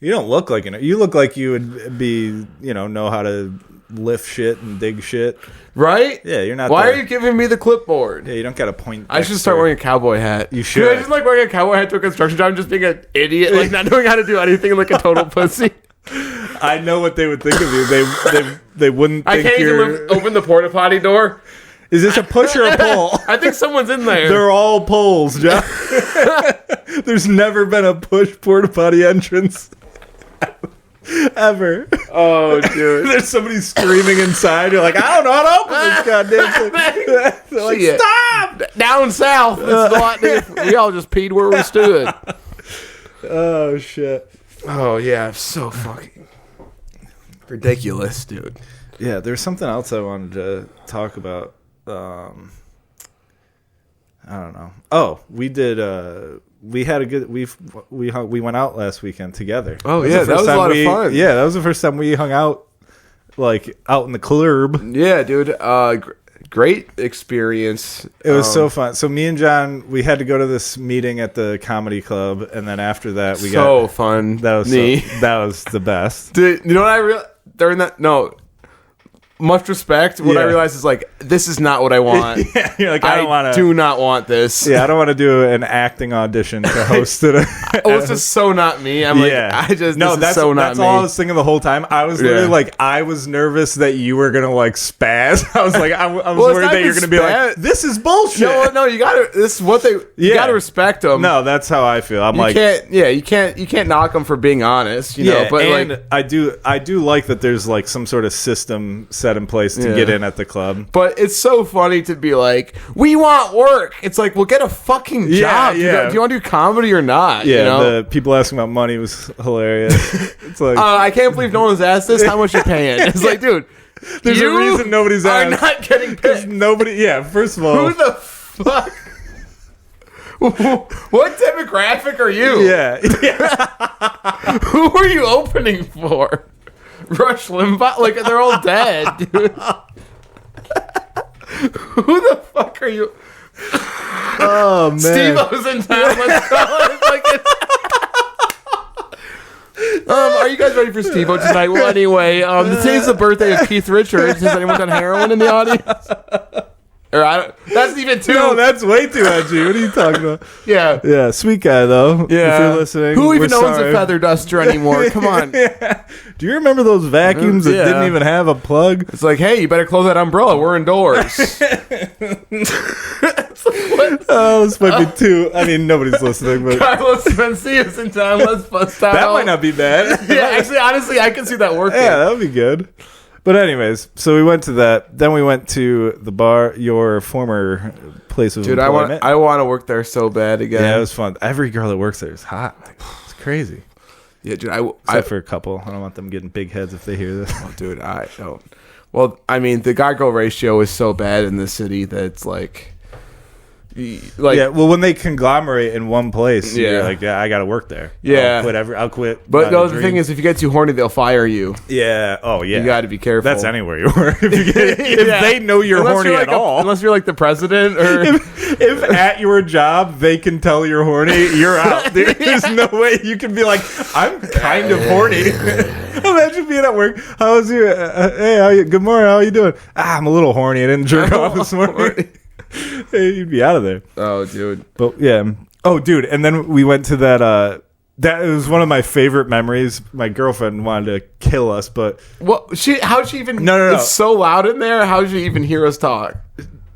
S1: You don't look like it. You look like you would be, know how to lift shit and dig shit.
S2: Right?
S1: Yeah, you're not.
S2: Why are you giving me the clipboard?
S1: Yeah, you don't got to point.
S2: I should start wearing a cowboy hat.
S1: You should.
S2: I just like wearing a cowboy hat to a construction job and just being an idiot, like not knowing how to do anything, like a total pussy.
S1: I know what they would think of you. They wouldn't think
S2: I can't even open the porta potty door.
S1: Is this a push or a pull?
S2: I think someone's in there.
S1: They're all pulls, John. There's never been a push porta potty entrance. Ever.
S2: Oh, dude.
S1: There's somebody screaming inside. You're like, I don't know how to open this goddamn thing. They're like, stop!
S2: Down south. We all just peed where we stood.
S1: Oh, shit.
S2: Oh, yeah. So fucking ridiculous, dude.
S1: Yeah, there's something else I wanted to talk about. I don't know. Oh, we did... we had a good we went out last weekend together.
S2: Oh yeah, that was a lot of fun.
S1: Yeah, that was the first time we hung out, like out in the club.
S2: Yeah, dude. Great experience.
S1: It was so fun. So me and John, we had to go to this meeting at the comedy club, and then after that, we got
S2: fun.
S1: That was the best.
S2: Dude, you know what I realized during that? No, much respect. What I realized is like, this is not what I want.
S1: Yeah, you're like, I
S2: do not want this.
S1: Yeah, I don't want to do an acting audition to host it.
S2: It's just so not me. I'm that's all
S1: I was thinking the whole time. I was literally like, I was nervous that you were gonna like spaz. I was like, I was worried that you're gonna be like, this is bullshit.
S2: No, you gotta. This is what they. You gotta respect them.
S1: No, that's how I feel.
S2: You can't knock them for being honest. You know, but
S1: and
S2: like,
S1: I do like that there's like some sort of system set in place to get in at the club.
S2: But it's so funny to be like, we want work. It's like, well, get a fucking job.
S1: Yeah.
S2: Do you want to do comedy or not?
S1: Yeah,
S2: you know?
S1: The people asking about money was hilarious. It's like,
S2: I can't believe no one's asked this. How much you paying? It's like, dude,
S1: there's a reason nobody's asked.
S2: I'm not getting paid.
S1: Nobody. Yeah, first of all,
S2: who the fuck? What demographic are you?
S1: Yeah.
S2: Who are you opening for? Rush Limbaugh? Like, they're all dead, dude. Who the fuck are you?
S1: Oh, man.
S2: Steve-O's in town. Let's go. Are you guys ready for Steve-O tonight? Well, anyway, today's the birthday of Keith Richards. Has anyone done heroin in the audience? That's even too.
S1: No, that's way too edgy. What are you talking about?
S2: Yeah,
S1: sweet guy though.
S2: Yeah,
S1: if you're listening,
S2: who even owns a feather duster anymore? Come on.
S1: Yeah. Do you remember those vacuums that didn't even have a plug?
S2: It's like, hey, you better close that umbrella. We're indoors.
S1: Oh, this might be too. I mean, nobody's listening, but
S2: Carlos Mencia's in town. Let's bust out.
S1: That might not be bad.
S2: Yeah, actually, honestly, I can see that working.
S1: Yeah, that would be good. But anyways, so we went to that. Then we went to the bar, your former place of employment.
S2: I want to work there so bad again.
S1: Yeah, it was fun. Every girl that works there is hot. It's crazy.
S2: Yeah, dude.
S1: Except for a couple. I don't want them getting big heads if they hear this.
S2: Oh, dude, I don't. Well, I mean, the guy-girl ratio is so bad in this city that it's like...
S1: yeah, well, when they conglomerate in one place, you're like, I got to work there.
S2: Yeah,
S1: I'll quit.
S2: But the thing is, if you get too horny, they'll fire you.
S1: Yeah. Oh, yeah.
S2: You got to be careful.
S1: That's anywhere you work. If they know you're horny at all,
S2: unless you're like the president, or
S1: if at your job they can tell you're horny, you're out. There's no way you can be like, I'm kind of horny. Imagine being at work. How was you? Hey, good morning. How are you doing? I'm a little horny. I didn't jerk off this morning. Hey, you'd be out of there.
S2: Oh, dude.
S1: But yeah. Oh, dude. And then we went to that. That was one of my favorite memories. My girlfriend wanted to kill us, but
S2: how'd she even?
S1: No.
S2: It's so loud in there. How'd she even hear us talk?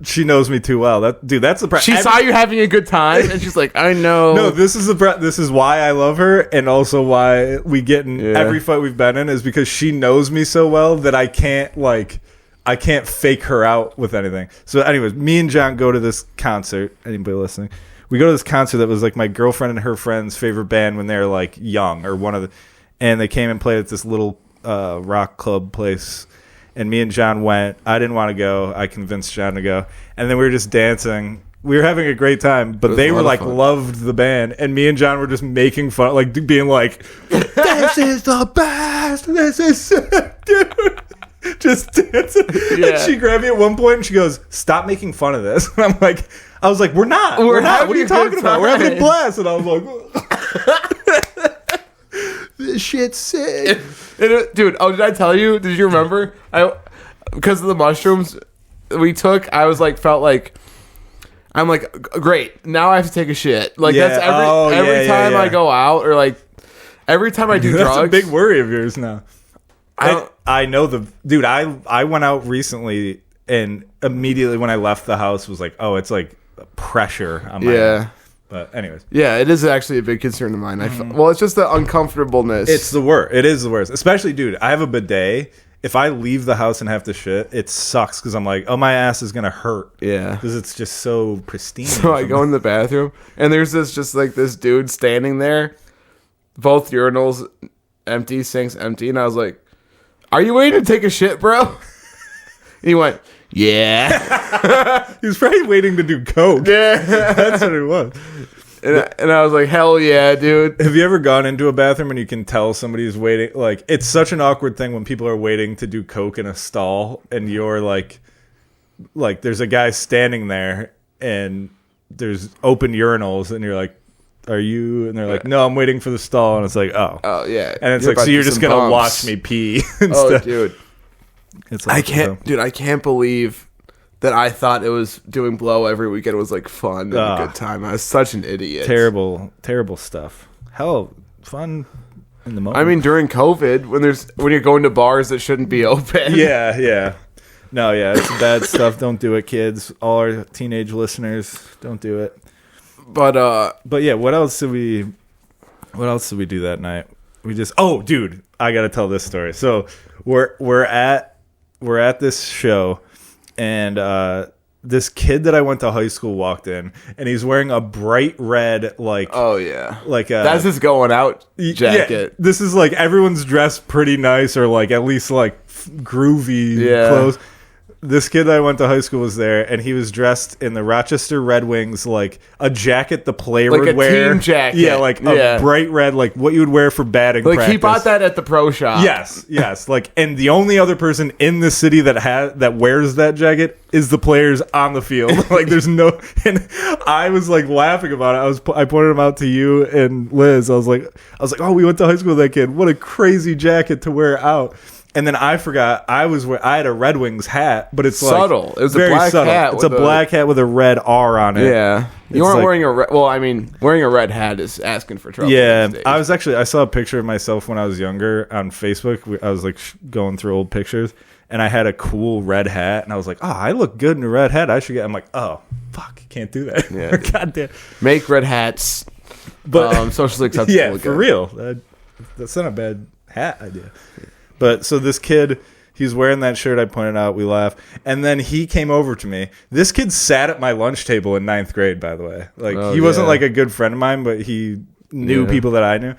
S1: She knows me too well. That's the.
S2: She saw you having a good time, and she's like, "I know."
S1: No, this is why I love her, and also why we get in every fight we've been in is because she knows me so well that I can't fake her out with anything. So anyways, me and John go to this concert. Anybody listening? We go to this concert that was like my girlfriend and her friend's favorite band when they were like young, or one of the, and they came and played at this little rock club place. And me and John went. I didn't want to go. I convinced John to go. And then we were just dancing. We were having a great time, but they were like loved the band, and me and John were just making fun, like being like, "This is the best. This is dude." Just dancing. Yeah. And she grabbed me at one point and she goes, "Stop making fun of this." And I was like, we're not. What are you talking about? We're having a blast. And I was like, this shit's sick.
S2: Dude, did I tell you? Did you remember? Because of the mushrooms we took, I was like, felt like, I'm like, great. Now I have to take a shit. Like, that's every time I go out, or like every time I do drugs.
S1: That's a big worry of yours now. I know dude. I went out recently, and immediately when I left the house was like, oh, it's like pressure on my head. But anyways,
S2: it is actually a big concern of mine. Well, it's just the uncomfortableness.
S1: It's the worst. It is the worst, especially, dude. I have a bidet. If I leave the house and have to shit, it sucks because I'm like, oh, my ass is gonna hurt.
S2: Yeah,
S1: because it's just so pristine.
S2: So I go in the bathroom, and there's this dude standing there, both urinals empty, sinks empty, and I was like, "Are you waiting to take a shit, bro?" And he went, "Yeah."
S1: He was probably waiting to do coke.
S2: Yeah,
S1: that's what it was.
S2: And I was like, "Hell yeah, dude!"
S1: Have you ever gone into a bathroom and you can tell somebody's waiting? Like, it's such an awkward thing when people are waiting to do coke in a stall, and you're like there's a guy standing there, and there's open urinals, and you're like, "Are you?" And they're like, "No, I'm waiting for the stall." And it's like, oh
S2: yeah.
S1: And it's like, so you're just gonna watch me pee.
S2: Oh, dude.
S1: It's
S2: I can't believe that I thought it was doing blow every weekend was like fun and a good time. I was such an idiot.
S1: Terrible stuff. Hell, fun in the moment.
S2: I mean, during COVID, when you're going to bars that shouldn't be open.
S1: Yeah. No, yeah, it's bad stuff. Don't do it, kids. All our teenage listeners, don't do it.
S2: But
S1: yeah, what else did we do that night? Dude, I gotta tell this story. So we're at this show, and this kid that I went to high school walked in, and he's wearing a bright red that's his going out jacket. Yeah, this is like everyone's dressed pretty nice, or like at least like groovy clothes. This kid that I went to high school was there, and he was dressed in the Rochester Red Wings, like a jacket the player would wear.
S2: Team jacket.
S1: Yeah, like a bright red, like what you would wear for batting practice.
S2: He bought that at the pro shop.
S1: Yes. Like, and the only other person in the city that wears that jacket is the players on the field. Like, there's no. And I was like laughing about it. I pointed him out to you and Liz. I was like, oh, we went to high school with that kid. What a crazy jacket to wear out. And then I forgot I had a Red Wings hat, but it's
S2: subtle.
S1: Like
S2: it was a black
S1: subtle.
S2: hat.
S1: It's a black hat with a red R on it.
S2: Yeah, you weren't wearing a red. Well, I mean, wearing a red hat is asking for trouble.
S1: Yeah, I saw a picture of myself when I was younger on Facebook. I was like going through old pictures, and I had a cool red hat, and I was like, oh, I look good in a red hat. I should get. I'm like, oh, fuck, can't do that.
S2: Yeah,
S1: God damn.
S2: Make red hats, but socially acceptable.
S1: Yeah, for real. That's not a bad hat idea. But so this kid, he's wearing that shirt I pointed out. We laugh. And then he came over to me. This kid sat at my lunch table in 9th grade, by the way. Like, he wasn't like a good friend of mine, but he knew people that I knew.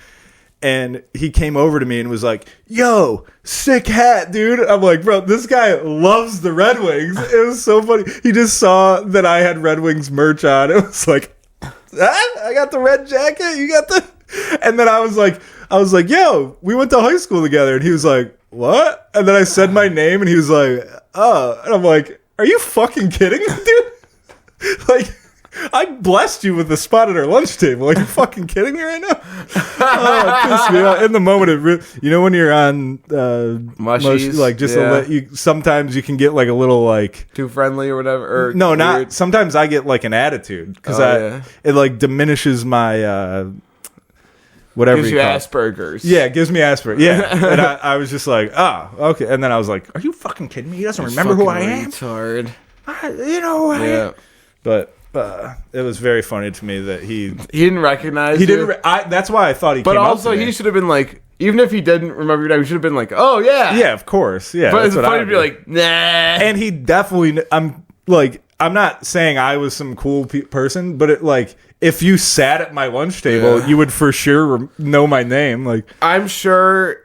S1: And he came over to me and was like, yo, sick hat, dude. I'm like, bro, this guy loves the Red Wings. It was so funny. He just saw that I had Red Wings merch on. It was like, I got the red jacket. You got the... And then I was like, yo, we went to high school together. And he was like, what? And then I said my name, and he was like, oh. And I'm like, are you fucking kidding me, dude? Like, I blessed you with a spot at our lunch table. Like, you fucking kidding me right now? Oh, it pissed me off. In the moment, it really, when you're on
S2: mushies,
S1: like just sometimes you can get like a little like
S2: too friendly or whatever. Or
S1: no,
S2: weird.
S1: Not sometimes. I get like an attitude because it like diminishes my whatever.
S2: Gives you Asperger's.
S1: Yeah, it gives me Asperger's. Yeah, and I was just like, oh, okay. And then I was like, are you fucking kidding me? He doesn't remember who I am.
S2: Retard.
S1: You know who I am. But. It was very funny to me that he
S2: didn't recognize you.
S1: He didn't. That's why I thought he.
S2: But
S1: came
S2: also,
S1: up to me.
S2: he should have been like, even if he didn't remember your name, he should have been like, oh yeah,
S1: yeah, of course, yeah.
S2: But it's funny to be like, nah.
S1: And he definitely. I'm not saying I was some cool person, but if you sat at my lunch table, you would for sure know my name. Like,
S2: I'm sure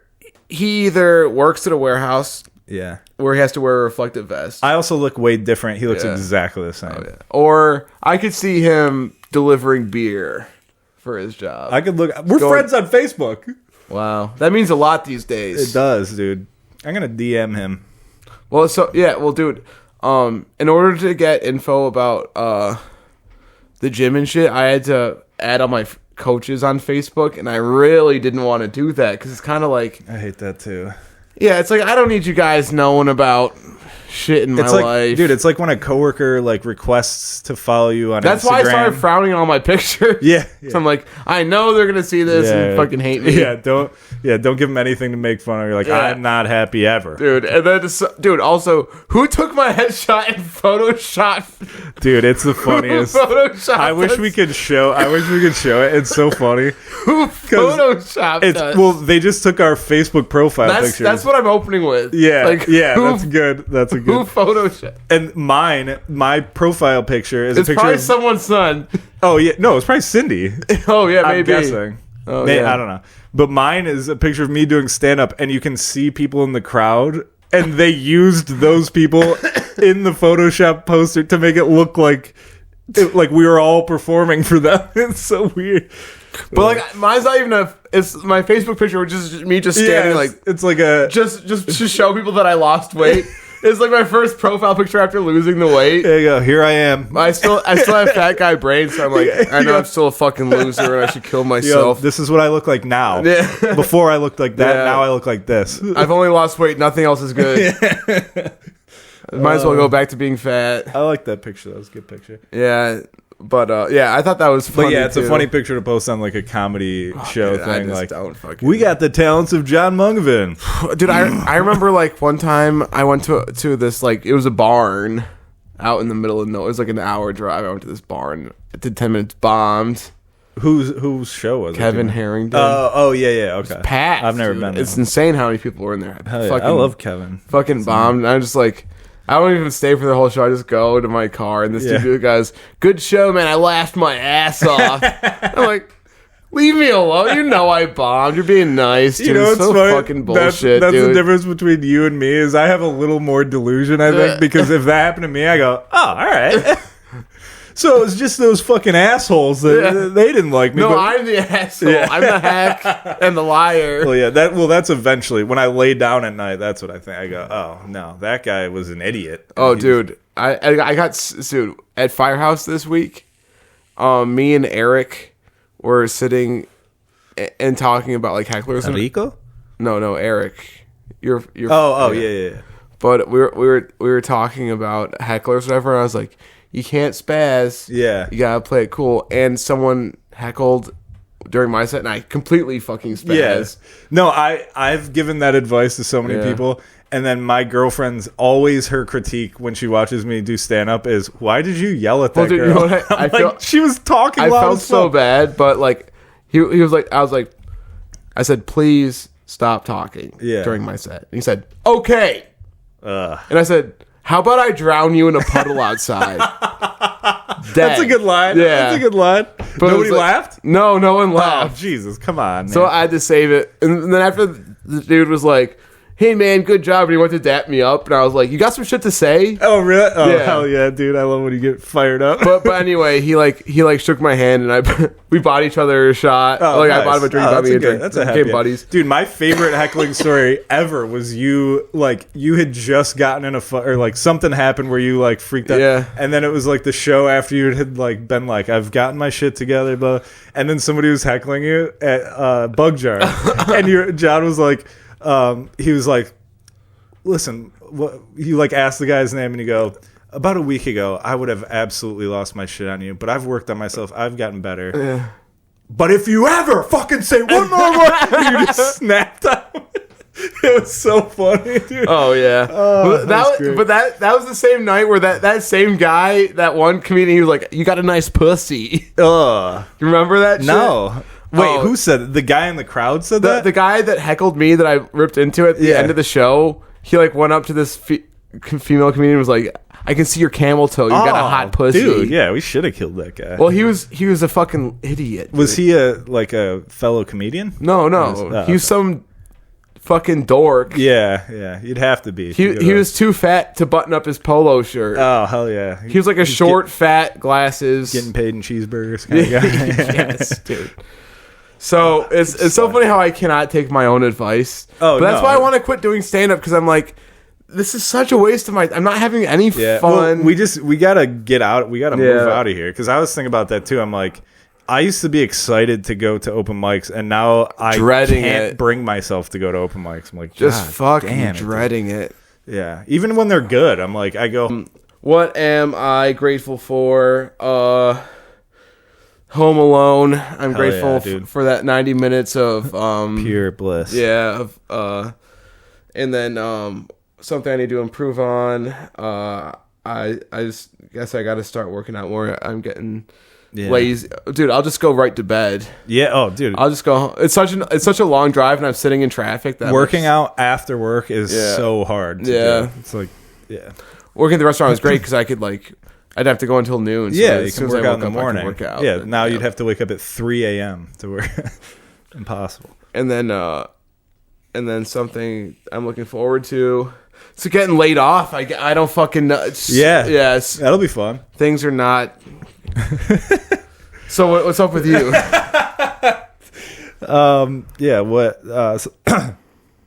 S2: he either works at a warehouse.
S1: Yeah.
S2: Where he has to wear a reflective vest.
S1: I also look way different. He looks exactly the same. Oh, yeah.
S2: Or I could see him delivering beer for his job.
S1: I could look. We're friends on Facebook.
S2: Wow. That means a lot these days.
S1: It does, dude. I'm going to DM him.
S2: Well, dude, in order to get info about the gym and shit, I had to add all my coaches on Facebook, and I really didn't want to do that because it's kind of like...
S1: I hate that, too.
S2: Yeah, it's like, I don't need you guys knowing about shit in my life.
S1: Dude, it's like when a coworker requests to follow you on
S2: That's
S1: Instagram.
S2: why I started frowning on my pictures.
S1: Yeah.
S2: So I'm like, I know they're gonna see this and fucking hate me.
S1: Yeah, don't give them anything to make fun of. You're like, I'm not happy ever.
S2: Dude, and then also, who took my headshot and photoshopped?
S1: Dude, it's the funniest. I wish we could show it. It's so funny.
S2: Who photoshopped us?
S1: Well, they just took our Facebook profile pictures.
S2: That's what I'm opening with.
S1: Yeah, that's good. That's a good.
S2: Who photoshopped?
S1: And my profile picture is a picture
S2: probably
S1: of
S2: someone's son.
S1: Oh yeah, no, it's probably Cindy.
S2: Oh yeah, maybe.
S1: I'm guessing.
S2: Oh, yeah.
S1: I don't know. But mine is a picture of me doing stand up, and you can see people in the crowd, and they used those people in the Photoshop poster to make it look like we were all performing for them. It's so weird.
S2: But mine's not even it's my Facebook picture, which is me just standing it's like
S1: a
S2: just to show people that I lost weight. It's like my first profile picture after losing the weight.
S1: There you go. Here I am.
S2: I still have fat guy brain, so I'm like, I know I'm still a fucking loser and I should kill myself.
S1: This is what I look like now.
S2: Yeah.
S1: Before I looked like that.
S2: Yeah.
S1: Now I look like this.
S2: I've only lost weight. Nothing else is good. Might as well go back to being fat.
S1: I like that picture. That was a good picture.
S2: Yeah. But yeah, I thought that was funny.
S1: But yeah, it's
S2: too.
S1: a funny picture to post on like a comedy show
S2: Dude,
S1: thing.
S2: I
S1: Like,
S2: don't fucking...
S1: we got the talents of John Mungavin.
S2: Dude, I remember like one time I went to this, like, it was a barn out in the middle of nowhere. It was like an hour drive. I went to this barn. I did 10 minutes, bombed.
S1: Whose show was
S2: Kevin
S1: it?
S2: Harrington.
S1: Oh yeah. Okay.
S2: Packed.
S1: I've never
S2: dude.
S1: been there.
S2: It's insane how many people were in there.
S1: Hell yeah. I love Kevin.
S2: Fucking bombed. And I'm just like, I don't even stay for the whole show. I just go to my car, and this dude goes, "Good show, man. I laughed my ass off." I'm like, leave me alone. You know I bombed. You're being nice, dude.
S1: You know
S2: It's
S1: what's
S2: so
S1: funny?
S2: fucking bullshit,
S1: that's
S2: dude.
S1: the difference between you and me is I have a little more delusion, I think, because if that happened to me, I go, oh, all right. So it was just those fucking assholes that they didn't like me.
S2: No,
S1: but,
S2: I'm the asshole.
S1: Yeah.
S2: I'm the hack and the liar.
S1: well, yeah, that's eventually when I lay down at night. That's what I think. I go, oh no, that guy was an idiot.
S2: Oh, dude, I got sued at Firehouse this week. Me and Eric were sitting and talking about like hecklers.
S1: Enrico?
S2: No, Eric. You're.
S1: Yeah.
S2: But we were talking about hecklers, or whatever. And I was like, you can't spaz.
S1: Yeah.
S2: You gotta play it cool. And someone heckled during my set, and I completely fucking spaz.
S1: Yes. No, I've given that advice to so many people. And then my girlfriend's always her critique when she watches me do stand up is, why did you yell at that girl?
S2: You know what?
S1: I'm like, she was talking
S2: I
S1: loud
S2: felt
S1: as
S2: so
S1: fuck.
S2: bad, but like he was like, I said, please stop talking during my set. And he said, okay. And I said, how about I drown you in a puddle outside?
S1: That's a good line.
S2: Yeah.
S1: That's a good line.
S2: But
S1: Nobody
S2: like,
S1: laughed?
S2: No one
S1: Oh,
S2: laughed.
S1: Jesus. Come on, man.
S2: So I had to save it. And then after the dude was like, hey, man, good job. And he went to dap me up. And I was like, you got some shit to say?
S1: Oh, really? Oh,
S2: Yeah.
S1: hell yeah, dude. I love when you get fired up.
S2: But anyway, he shook my hand, and we bought each other a shot.
S1: Oh,
S2: like
S1: nice.
S2: I bought him a drink, bought me a drink.
S1: That's a
S2: Became
S1: happy
S2: buddies.
S1: Dude, my favorite heckling story ever was you had just gotten in a fight, or like something happened where you like freaked out.
S2: Yeah.
S1: And then it was like the show after you had like been like, I've gotten my shit together, blah. And then somebody was heckling you at Bug Jar. And John was like, he was like, listen, what you like asked the guy's name and you go, about a week ago, I would have absolutely lost my shit on you, but I've worked on myself. I've gotten better.
S2: Yeah.
S1: But if you ever fucking say one more word, you just snapped out. It was so funny, dude.
S2: Oh yeah.
S1: Oh,
S2: that
S1: great.
S2: was the same night where that same guy, that one comedian, he was like, you got a nice pussy.
S1: Ugh.
S2: You remember that shit?
S1: No. Wait,
S2: Oh.
S1: who said it? The guy in the crowd said that?
S2: The guy that heckled me that I ripped into at the end of the show, he like went up to this female comedian and was like, I can see your camel toe. You got a hot pussy.
S1: Dude, yeah, we should have killed that guy.
S2: Well, he was a fucking idiot.
S1: Was he a fellow comedian?
S2: No.
S1: Oh,
S2: He was some fucking dork.
S1: Yeah. You'd have to be.
S2: He was too fat to button up his polo shirt.
S1: Oh, hell yeah.
S2: He was like a short, fat, glasses.
S1: Getting paid in cheeseburgers kind of guy.
S2: Yes, dude. So it's so funny how I cannot take my own advice.
S1: Oh,
S2: but that's
S1: no.
S2: why I want to quit doing stand up, because I'm like, this is such a waste of my. I'm not having any
S1: Yeah,
S2: fun.
S1: well, we gotta get out. We gotta move
S2: Yeah.
S1: out of here, because I was thinking about that too. I'm like, I used to be excited to go to open mics, and now I
S2: Dreading
S1: can't
S2: it.
S1: bring myself to go to open mics. I'm like,
S2: just
S1: God
S2: fucking
S1: damn it, dude.
S2: dreading it.
S1: Yeah, even when they're good, I'm like, I go.
S2: What am I grateful for? Home Alone. I'm
S1: Hell
S2: grateful
S1: yeah, dude.
S2: for that 90 minutes of
S1: Pure bliss.
S2: yeah, and then something I need to improve on. I just guess I got to start working out more. I'm getting lazy, dude. I'll just go right to bed.
S1: Yeah. Oh, dude.
S2: I'll just go. It's such a long drive, and I'm sitting in traffic. That
S1: Working out after work is so hard. To do. It's like,
S2: working at the restaurant was great because I could I'd have to go until noon. So
S1: yeah,
S2: as
S1: you
S2: soon
S1: can
S2: as
S1: work
S2: I
S1: out in
S2: woke
S1: the
S2: up, I
S1: morning.
S2: could work out.
S1: Yeah, now you'd have to wake up at 3 a.m. to work. Impossible.
S2: And then something I'm looking forward to. So getting laid off. I don't fucking know. Yes.
S1: That'll be fun.
S2: Things are not. So what's up with you?
S1: What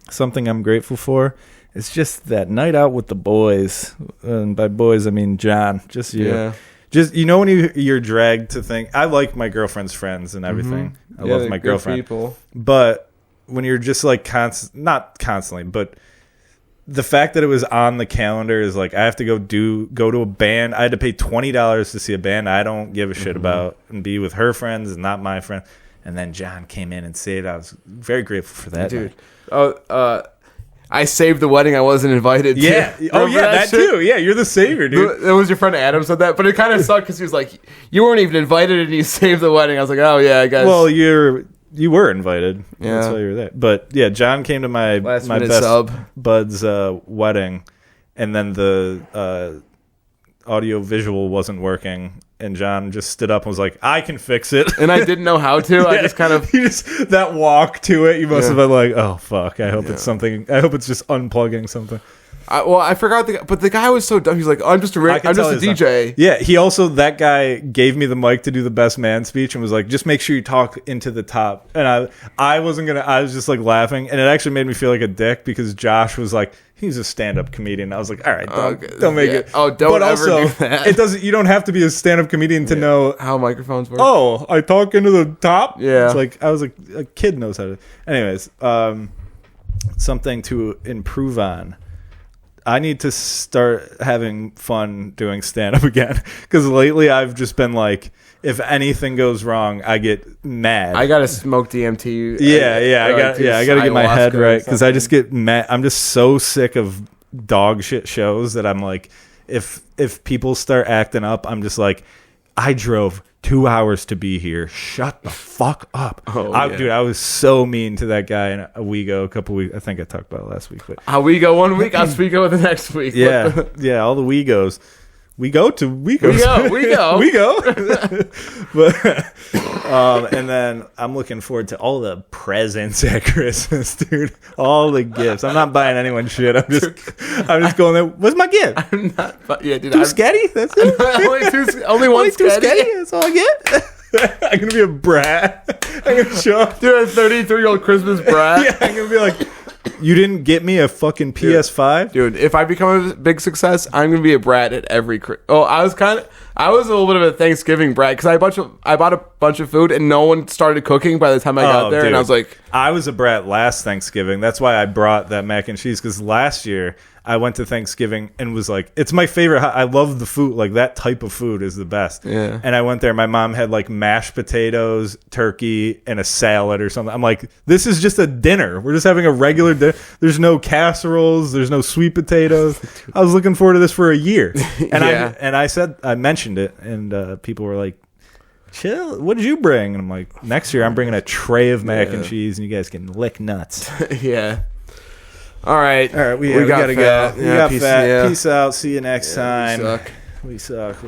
S1: something I'm grateful for It's just that night out with the boys, and by boys I mean John, just you.
S2: Yeah.
S1: Just when you're dragged to think. I like my girlfriend's friends and everything. I love my girlfriend. People. But when you're just like not constantly, but the fact that it was on the calendar is like I have to go to a band. I had to pay $20 to see a band I don't give a shit about and be with her friends and not my friends. And then John came in and saved. I was very grateful for that,
S2: dude. I saved the wedding I wasn't invited to.
S1: Yeah. Oh, yeah, that too. Yeah, you're the savior, dude.
S2: It was your friend Adam said that, but it kind of sucked because he was like, you weren't even invited and you saved the wedding. I was like, oh, yeah, I guess.
S1: Well, you were invited. Yeah. That's why you were there. But, yeah, John came to my best bud's wedding, and then the audio visual wasn't working. And John just stood up and was like, I can fix it.
S2: And I didn't know how to. Yeah. I just kind of...
S1: that walk to it, you must have been like, oh, fuck. I hope it's something. I hope it's just unplugging something.
S2: I forgot. But the guy was so dumb. He's like, I'm just a DJ.
S1: Yeah, that guy gave me the mic to do the best man speech and was like, just make sure you talk into the top. And I wasn't going to... I was just like laughing. And it actually made me feel like a dick because Josh was like, he's a stand-up comedian. I was like, all right, don't make it.
S2: Oh, don't ever do that.
S1: It doesn't. You don't have to be a stand-up comedian to know
S2: how microphones work.
S1: Oh, I talk into the top.
S2: Yeah,
S1: it's like I was like a kid knows how to. Anyways, something to improve on. I need to start having fun doing stand-up again because lately I've just been like, if anything goes wrong, I get mad.
S2: I gotta smoke DMT.
S1: I gotta get my head right because I just get mad. I'm just so sick of dog shit shows that I'm like, if people start acting up, I'm just like, I drove 2 hours to be here. Shut the fuck up. Dude, I was so mean to that guy in WeGo a couple weeks. I think I talked about it last week. But
S2: we go 1 week, I'll speak over the next week.
S1: Yeah, all the WeGos. We go to WeGo.
S2: We go.
S1: But and then I'm looking forward to all the presents at Christmas, dude. All the gifts. I'm not buying anyone shit. I'm just going there. What's my gift?
S2: I'm not. Yeah, dude.
S1: Two sketty. That's it.
S2: only one sketty.
S1: That's all I get. I'm gonna be a brat. I'm gonna show up.
S2: Dude, a 33-year-old Christmas brat.
S1: Yeah, I'm gonna be like, you didn't get me a fucking PS5?
S2: Dude, if I become a big success, I'm going to be a brat at every... I was a little bit of a Thanksgiving brat because I bought a bunch of food and no one started cooking by the time I got there. Dude. And I was like...
S1: I was a brat last Thanksgiving. That's why I brought that mac and cheese because last year I went to Thanksgiving and was like, it's my favorite. I love the food. Like that type of food is the best.
S2: Yeah.
S1: And I went there. My mom had like mashed potatoes, turkey, and a salad or something. I'm like, this is just a dinner. We're just having a regular dinner. There's no casseroles. There's no sweet potatoes. I was looking forward to this for a year. And I mentioned it and people were like, chill, what did you bring? And I'm like, next year I'm bringing a tray of mac and cheese and you guys can lick nuts.
S2: Yeah. All right,
S1: we gotta go. We got fat. Peace out. See you next time.
S2: We suck.